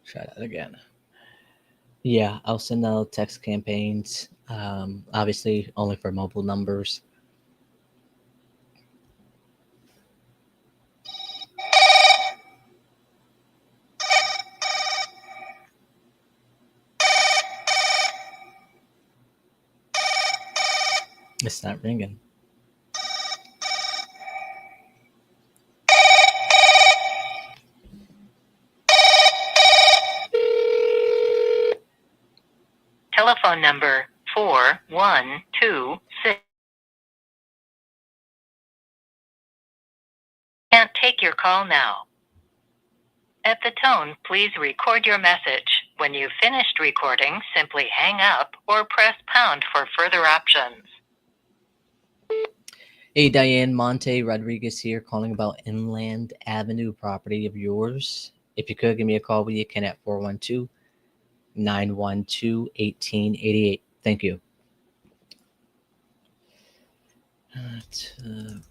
Try that again. Yeah, I'll send out text campaigns. Obviously, only for mobile numbers. It's not ringing. Telephone number 4126. Can't take your call now. At the tone, please record your message. When you've finished recording, simply hang up or press pound for further options. Hey, Diane. Monte Rodriguez here, calling about Inland Avenue property of yours. If you could, give me a call when you can at 412-912-1888. Thank you. took.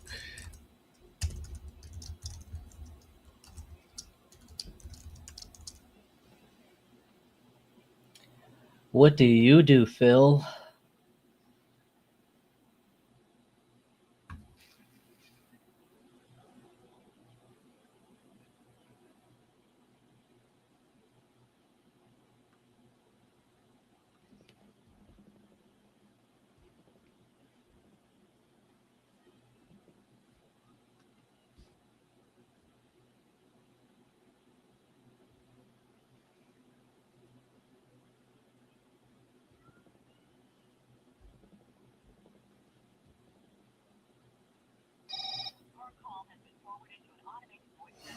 What do you do, Phil? Your call has been forwarded to an automated voice messaging system.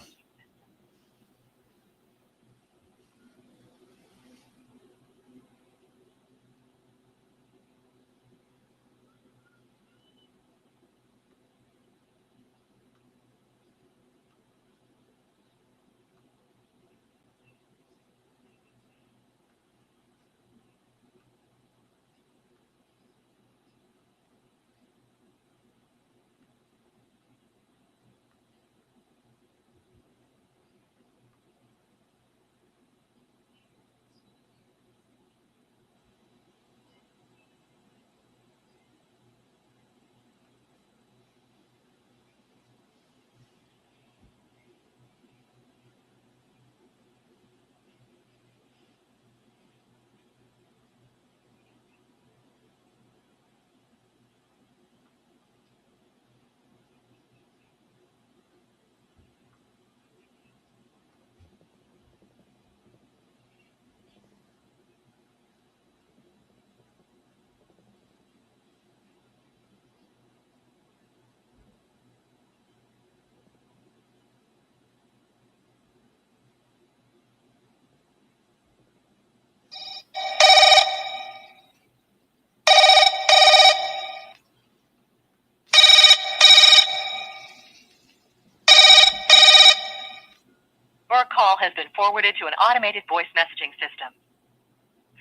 Your call has been forwarded to an automated voice messaging system.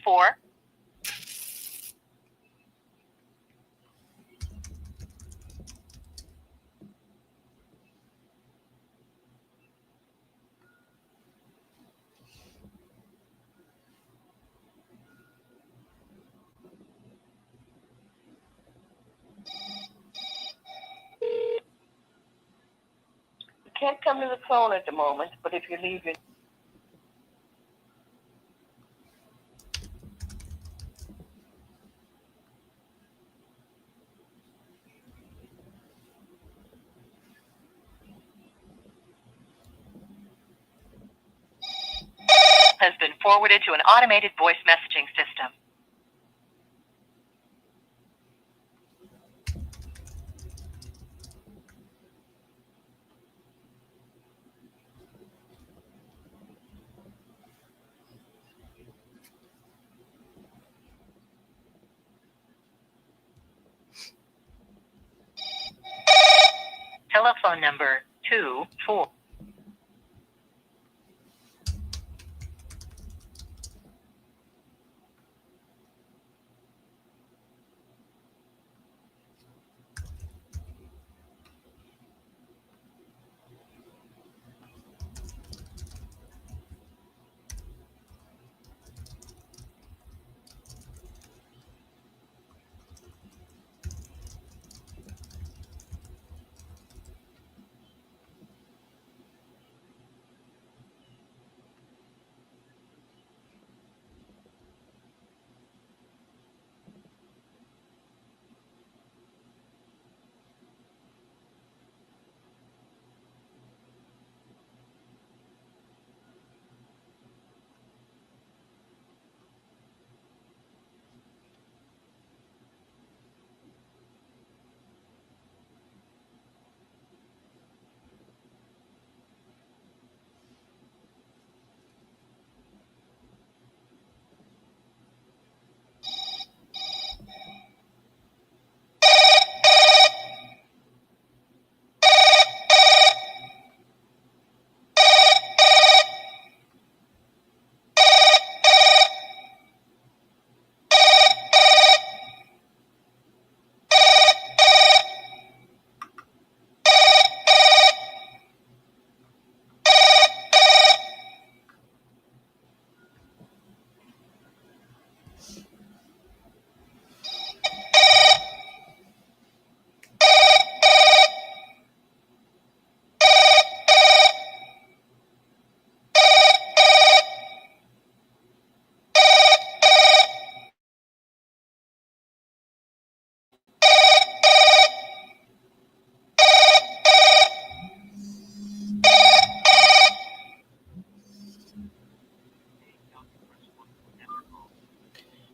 4 You can't come to the phone at the moment, but if you leave your has been forwarded to an automated voice messaging system. Telephone number 24.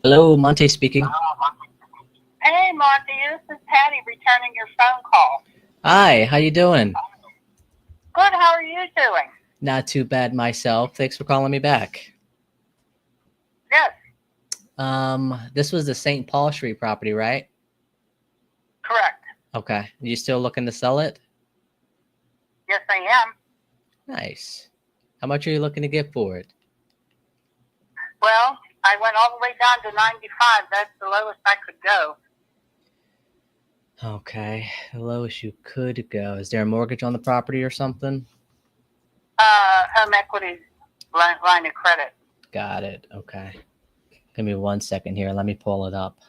Hello, Monte speaking. Hey, Monty, this is Patty returning your phone call. Hi, how you doing? Good, how are you doing? Not too bad myself. Thanks for calling me back. Yes, This was the St. Paul Street property, right? correct. Okay. You still looking to sell it? Yes, I am. Nice. How much are you looking to get for it? Well, I went all the way down to 95. That's the lowest I could go. Okay. The lowest you could go. Is there a mortgage on the property or something? Home equity line of credit. Got it. Okay. Give me 1 second here. Let me pull it up.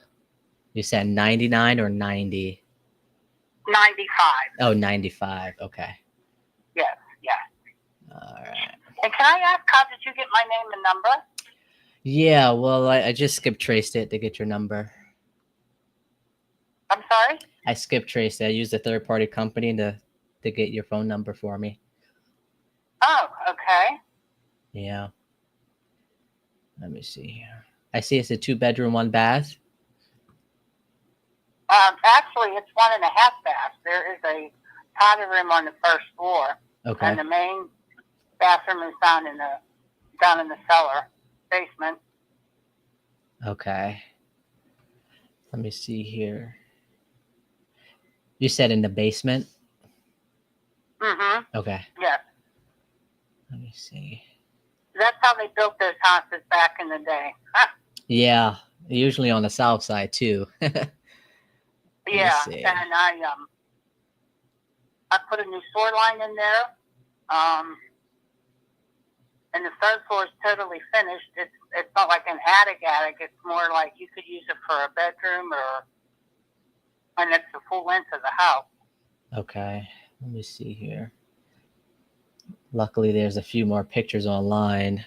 You said 99 or 90? 95. Oh, 95. Okay. Yes, yes. All right. And can I ask, how did you get my name and number? Yeah, well, I just skip traced it to get your number. I'm sorry? I skip traced it. I used a third party company to get your phone number for me. Oh, okay. Yeah. Let me see here. I see it's a 2-bedroom, 1 bath. Actually, it's 1.5 baths. There is a powder room on the first floor, Okay. and the main bathroom is down in the cellar, basement. Okay. Let me see here. You said in the basement? Mm-hmm. Okay. Yes. Let me see. That's how they built those houses back in the day. Huh. Yeah, usually on the south side too. Let me Yeah, see. and I put a new sewer line in there. And the third floor is totally finished. It's not like an attic. It's more like you could use it for a bedroom and it's the full length of the house. Okay. Let me see here. Luckily, there's a few more pictures online.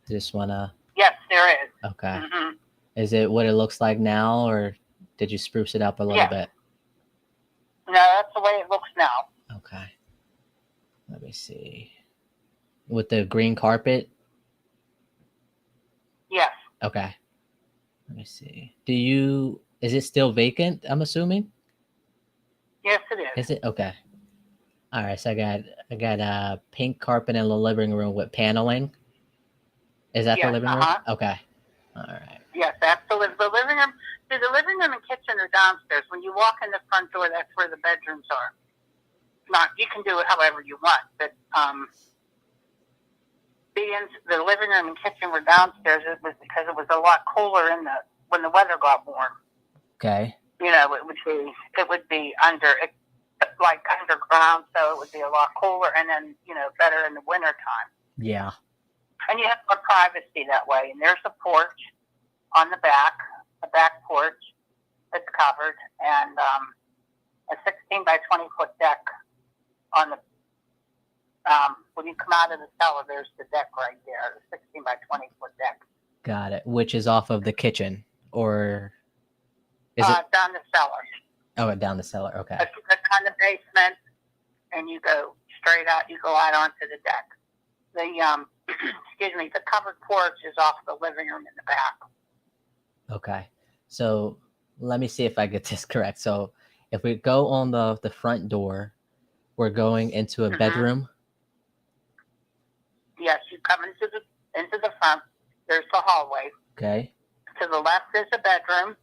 I just want to. Yes, there is. Okay. Mm-hmm. Is it what it looks like now, or did you spruce it up a little Yes. bit? No, that's the way it looks now. Okay. Let me see. With the green carpet? Yes. Okay. Let me see. Is it still vacant, I'm assuming? Yes, it is. Is it? Okay. All right, so I got a pink carpet in the living room with paneling. Is that the Yes, living room? Okay. All right. Yes, absolutely. The living room, the living room and kitchen are downstairs. When you walk in the front door, that's where the bedrooms are. Not, you can do it however you want, but the living room and kitchen were downstairs. It was because it was a lot cooler when the weather got warm. Okay. You know, it would be like underground, so it would be a lot cooler, and then better in the winter time. Yeah. And you have more privacy that way. And there's a porch on the back, a back porch that's covered, and a 16 by 20 foot deck on the. When you come out of the cellar, there's the deck right there, the 16 by 20 foot deck. Got it. Which is off of the kitchen, or is it down the cellar? Oh, down the cellar. Okay. It's on the basement, and you go straight out. You go out onto the deck. The excuse me, the covered porch is off the living room in the back. Okay. So let me see if I get this correct. So if we go on the front door, we're going into a bedroom. Yes, you come into the front. There's the hallway. Okay. To the left is a bedroom.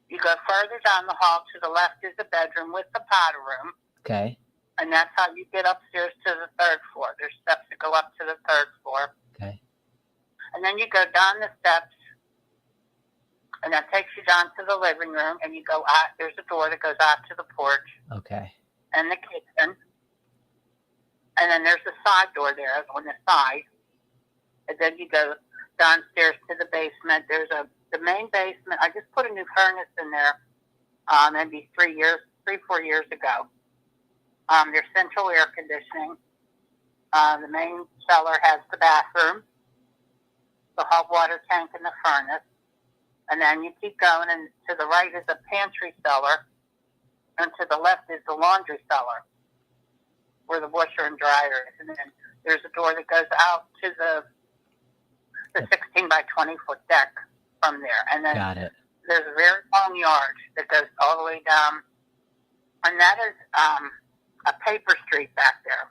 You go further down the hall. To the left is a bedroom with the powder room. Okay. And that's how you get upstairs to the third floor. There's steps that go up to the third floor. Okay. And then you go down the steps, and that takes you down to the living room, and you go out. There's a door that goes out to the porch. Okay. And the kitchen. And then there's a side door there on the side. And then you go downstairs to the basement. There's the main basement. I just put a new furnace in there maybe 3, 4 years ago. There's central air conditioning. The main cellar has the bathroom, the hot water tank, and the furnace. And then you keep going, and to the right is a pantry cellar, and to the left is the laundry cellar, where the washer and dryer is. And then there's a door that goes out to the 16 by 20 foot deck. from there. And then Got it. there's a very long yard that goes all the way down, and that is a paper street back there.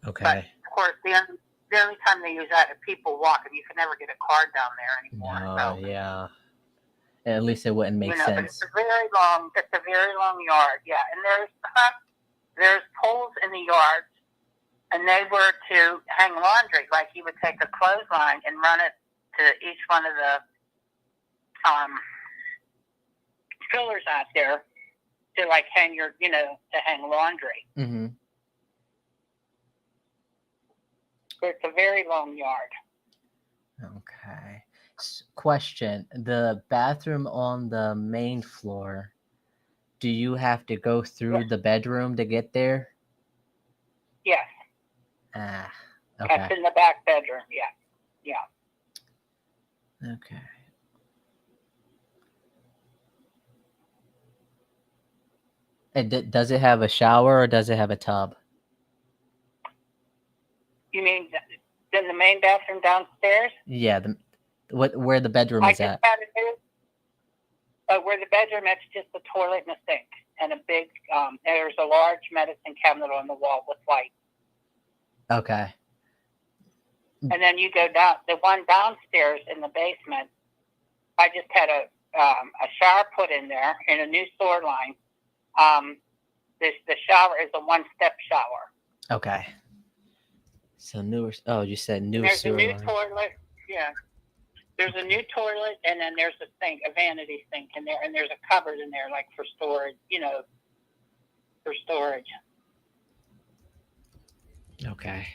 But Okay. of course, the only time they use that is people walking. You can never get a car down there anymore. No, So yeah. At least it wouldn't make but sense. it's a very long yard. Yeah, and there's poles in the yard, and they were to hang laundry. Like you would take a clothesline and run it to each one of the fillers out there to like hang your, to hang laundry. Mm-hmm. It's a very long yard. Okay. Question: the bathroom on the main floor, do you have to go through the bedroom to get there? Yes. Ah, That's okay. in the back bedroom. Yeah. Okay. Does it have a shower or does it have a tub? You mean in the main bathroom downstairs? Yeah, where the bedroom I is just at. had to do where the bedroom, it's just a toilet and a sink and a big, there's a large medicine cabinet on the wall with light. Okay. And then you go down, the one downstairs in the basement, I just had a shower put in there and a new sewer line. The shower is a one-step shower. Okay. So newer. Oh, you said new There's sewer a new line. toilet. Yeah. There's a new toilet, and then there's a sink, a vanity sink in there, and there's a cupboard in there, like for storage, for storage. Okay.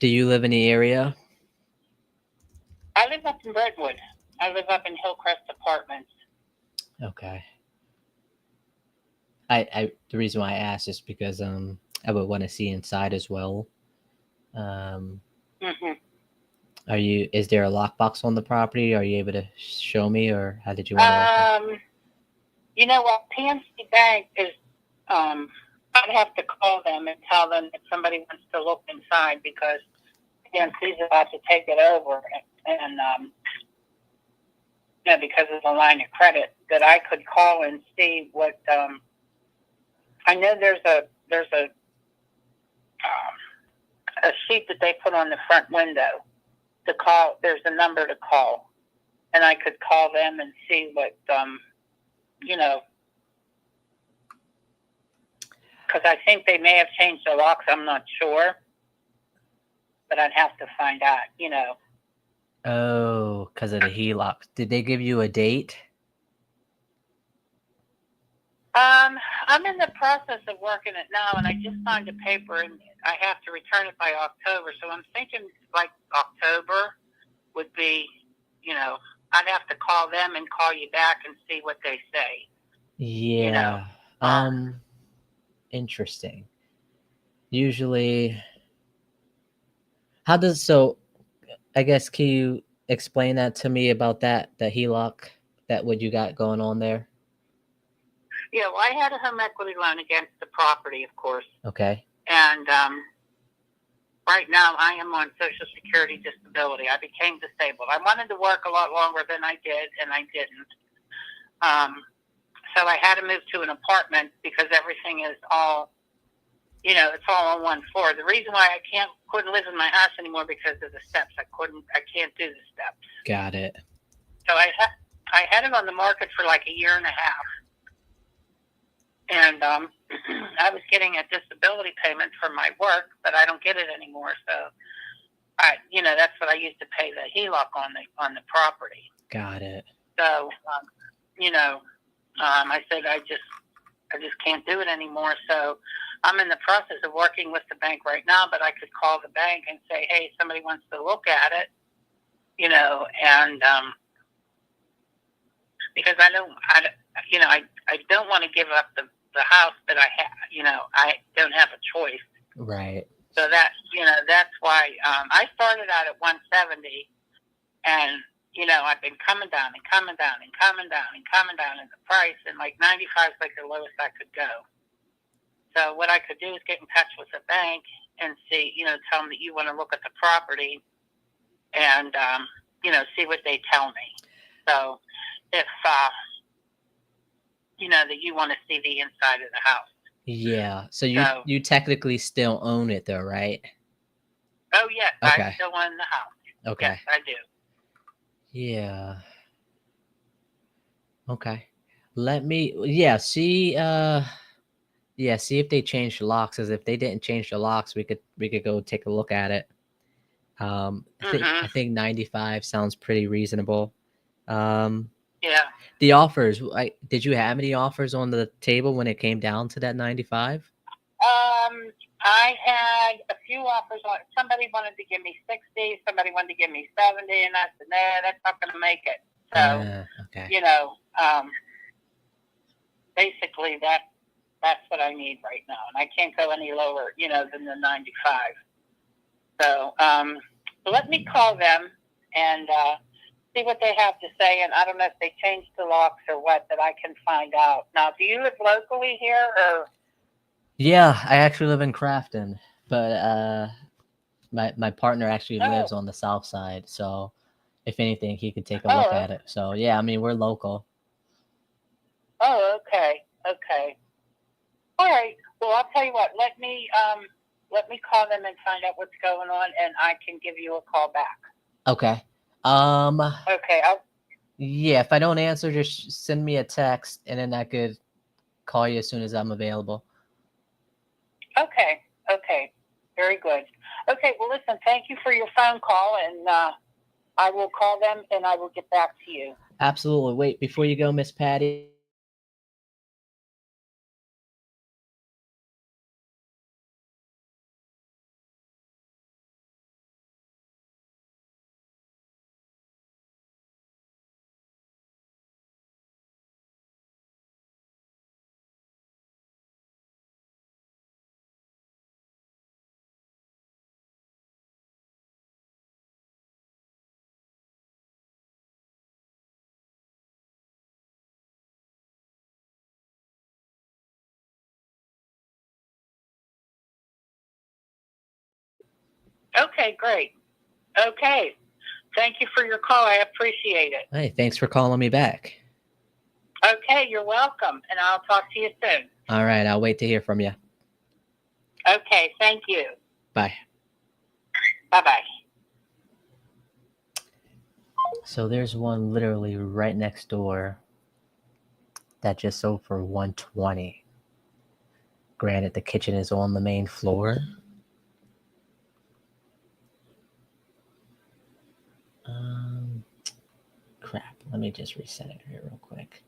Do you live in the area? I live up in Redwood. I live up in Hillcrest Apartments. Okay. The reason why I asked is because I would want to see inside as well. Mm-hmm. Is there a lockbox on the property? Are you able to show me, or how did you want to work that? PNC Bank is, I'd have to call them and tell them that somebody wants to look inside because PNC's about to take it over and because of the line of credit, that I could call and see what, I know there's a sheet that they put on the front window to call. There's a number to call, and I could call them and see what, because I think they may have changed the locks. I'm not sure, but I'd have to find out. Oh, because of the HELOC. Did they give you a date? I'm in the process of working it now, and I just signed a paper, and I have to return it by October. So I'm thinking like October would be, I'd have to call them and call you back and see what they say. Yeah. Interesting. Usually, I guess, can you explain that to me about that HELOC, that what you got going on there? Yeah, well, I had a home equity loan against the property, of course. Okay. And right now I am on Social Security disability. I became disabled. I wanted to work a lot longer than I did, and I didn't. So I had to move to an apartment because everything is all, it's all on one floor. The reason why I couldn't live in my house anymore because of the steps. I can't do the steps. Got it. So I had it on the market for like a year and a half. And I was getting a disability payment from my work, but I don't get it anymore. So, that's what I used to pay the HELOC on the property. Got it. So, I said I just can't do it anymore. So, I'm in the process of working with the bank right now, but I could call the bank and say, hey, somebody wants to look at it, and because I don't want to give up the house, but I don't have a choice. Right. So that's why I started out at 170, and I've been coming down and coming down and coming down and coming down in the price, and like 95 is like the lowest I could go. So what I could do is get in touch with the bank and see, tell them that you want to look at the property, and see what they tell me. So if, that you want to see the inside of the house. Yeah. So So- you technically still own it though, right? Oh, yes, Okay. I still own the house. Okay. Yes, I do. Yeah. Okay. Let me see see if they changed the locks. Cause if they didn't change the locks, we could go take a look at it. I think 95 sounds pretty reasonable. Yeah. The offers, did you have any offers on the table when it came down to that 95? I had a few offers on. Somebody wanted to give me 60. Somebody wanted to give me 70, and I said, "Nah, that's not going to make it." So, Okay. basically that's what I need right now, and I can't go any lower, than the 95. So, let me call them and see what they have to say. And I don't know if they changed the locks or what, but I can find out. Now, do you live locally here, or? Yeah, I actually live in Crafton, but my partner actually lives on the south side, so if anything, he could take a look at it. So yeah, I mean, we're local. Oh, okay. All right. Well, I'll tell you what. Let me call them and find out what's going on, and I can give you a call back. Okay. Okay. Yeah, if I don't answer, just send me a text, and then I could call you as soon as I'm available. Okay. Very good. Okay. Well, listen. Thank you for your phone call, and I will call them and I will get back to you. Absolutely. Wait, before you go, Miss Patty. Okay. Great. Okay. Thank you for your call. I appreciate it. Hey, thanks for calling me back. Okay. You're welcome, and I'll talk to you soon. All right, I'll wait to hear from you. Okay. Thank you. Bye. Bye-bye. So there's one literally right next door that just sold for $120. Granted, the kitchen is on the main floor. Crap. Let me just reset it here real quick.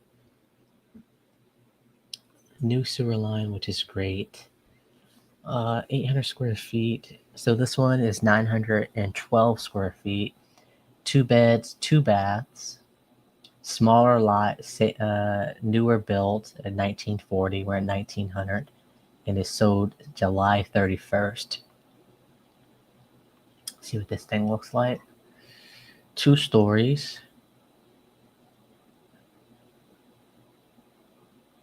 New sewer line, which is great. 800 square feet. So this one is 912 square feet. 2 beds, 2 baths. Smaller lot, newer built in 1940. We're at 1900, and it sold July 31st. See what this thing looks like. 2 stories.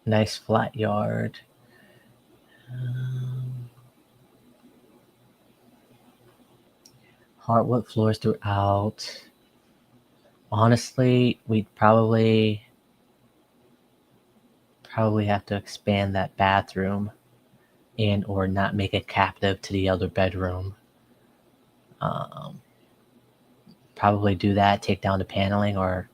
Nice flat yard. Hardwood floors throughout. Honestly, we'd probably have to expand that bathroom and or not make it captive to the other bedroom. Probably do that, take down the paneling or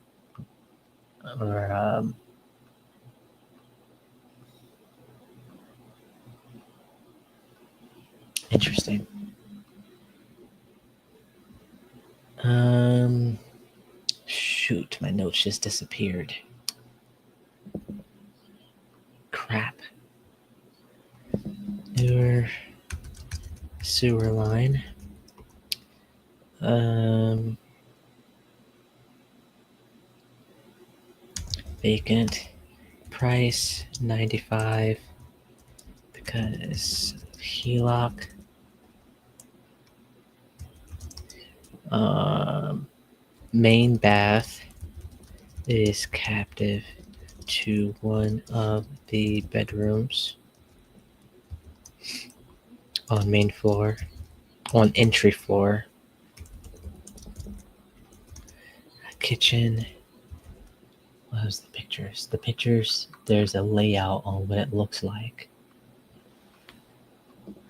interesting. Shoot, my notes just disappeared. Crap. Newer sewer line. Vacant. Price 95 because HELOC. Main bath is captive to one of the bedrooms on main floor, on entry floor. kitchen. What was the pictures? The pictures, there's a layout on what it looks like.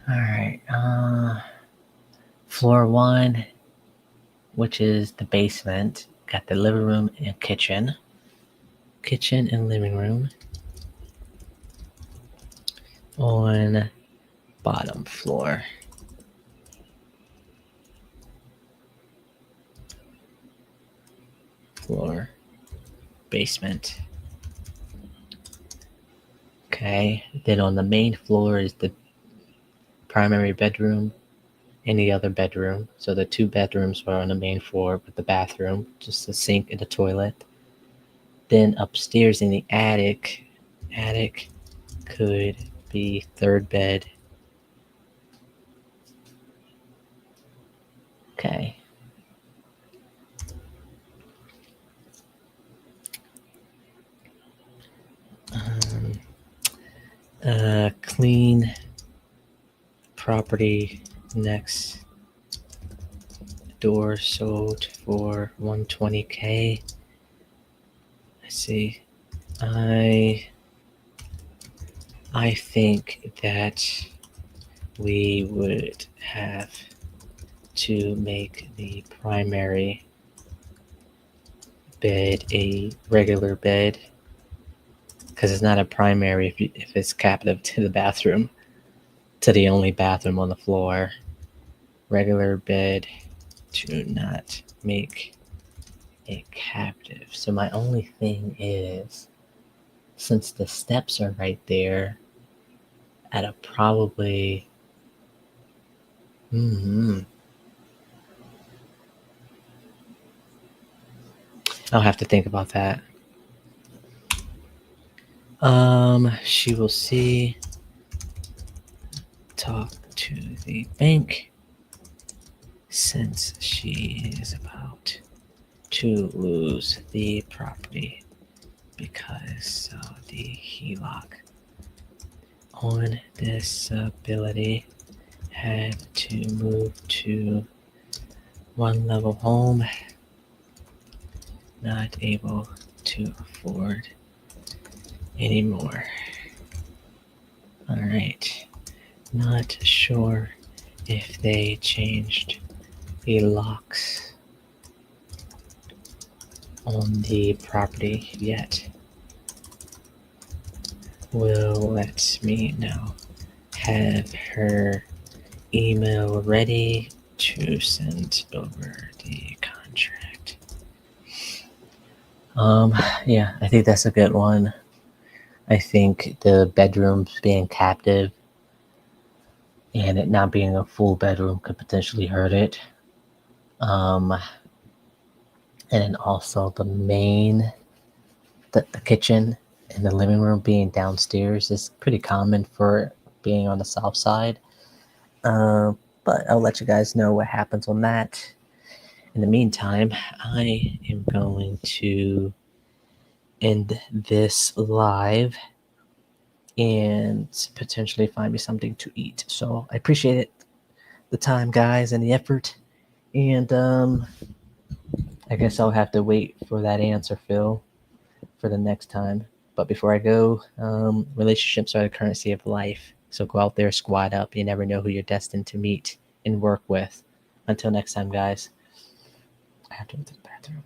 All right. Floor 1, which is the basement, got the living room and kitchen. Kitchen and living room. On bottom floor. Floor, basement. Okay, then on the main floor is the primary bedroom, any other bedroom. So the 2 bedrooms are on the main floor with the bathroom, just a sink and a toilet. Then upstairs in the attic could be 3rd bed. Okay. Clean property next door sold for $120K. I see. I think that we would have to make the primary bed a regular bed, because it's not a primary if it's captive to the bathroom, to the only bathroom on the floor. Regular bed to not make a captive. So my only thing is, since the steps are right there, at a probably I'll have to think about that. She will see, talk to the bank, since she is about to lose the property because of the HELOC. On disability, had to move to 1 level home, not able to afford anymore. All right, not sure if they changed the locks on the property yet. Will let me know. Have her email ready to send over the contract. Yeah, I think that's a good one. I think the bedrooms being captive and it not being a full bedroom could potentially hurt it. And then also the kitchen and the living room being downstairs is pretty common for being on the south side. But I'll let you guys know what happens on that. In the meantime, I am going to end this live and potentially find me something to eat. So I appreciate it, the time, guys, and the effort. And I guess I'll have to wait for that answer, Phil, for the next time. But before I go, relationships are the currency of life. So go out there, squad up. You never know who you're destined to meet and work with. Until next time, guys. I have to go to the bathroom.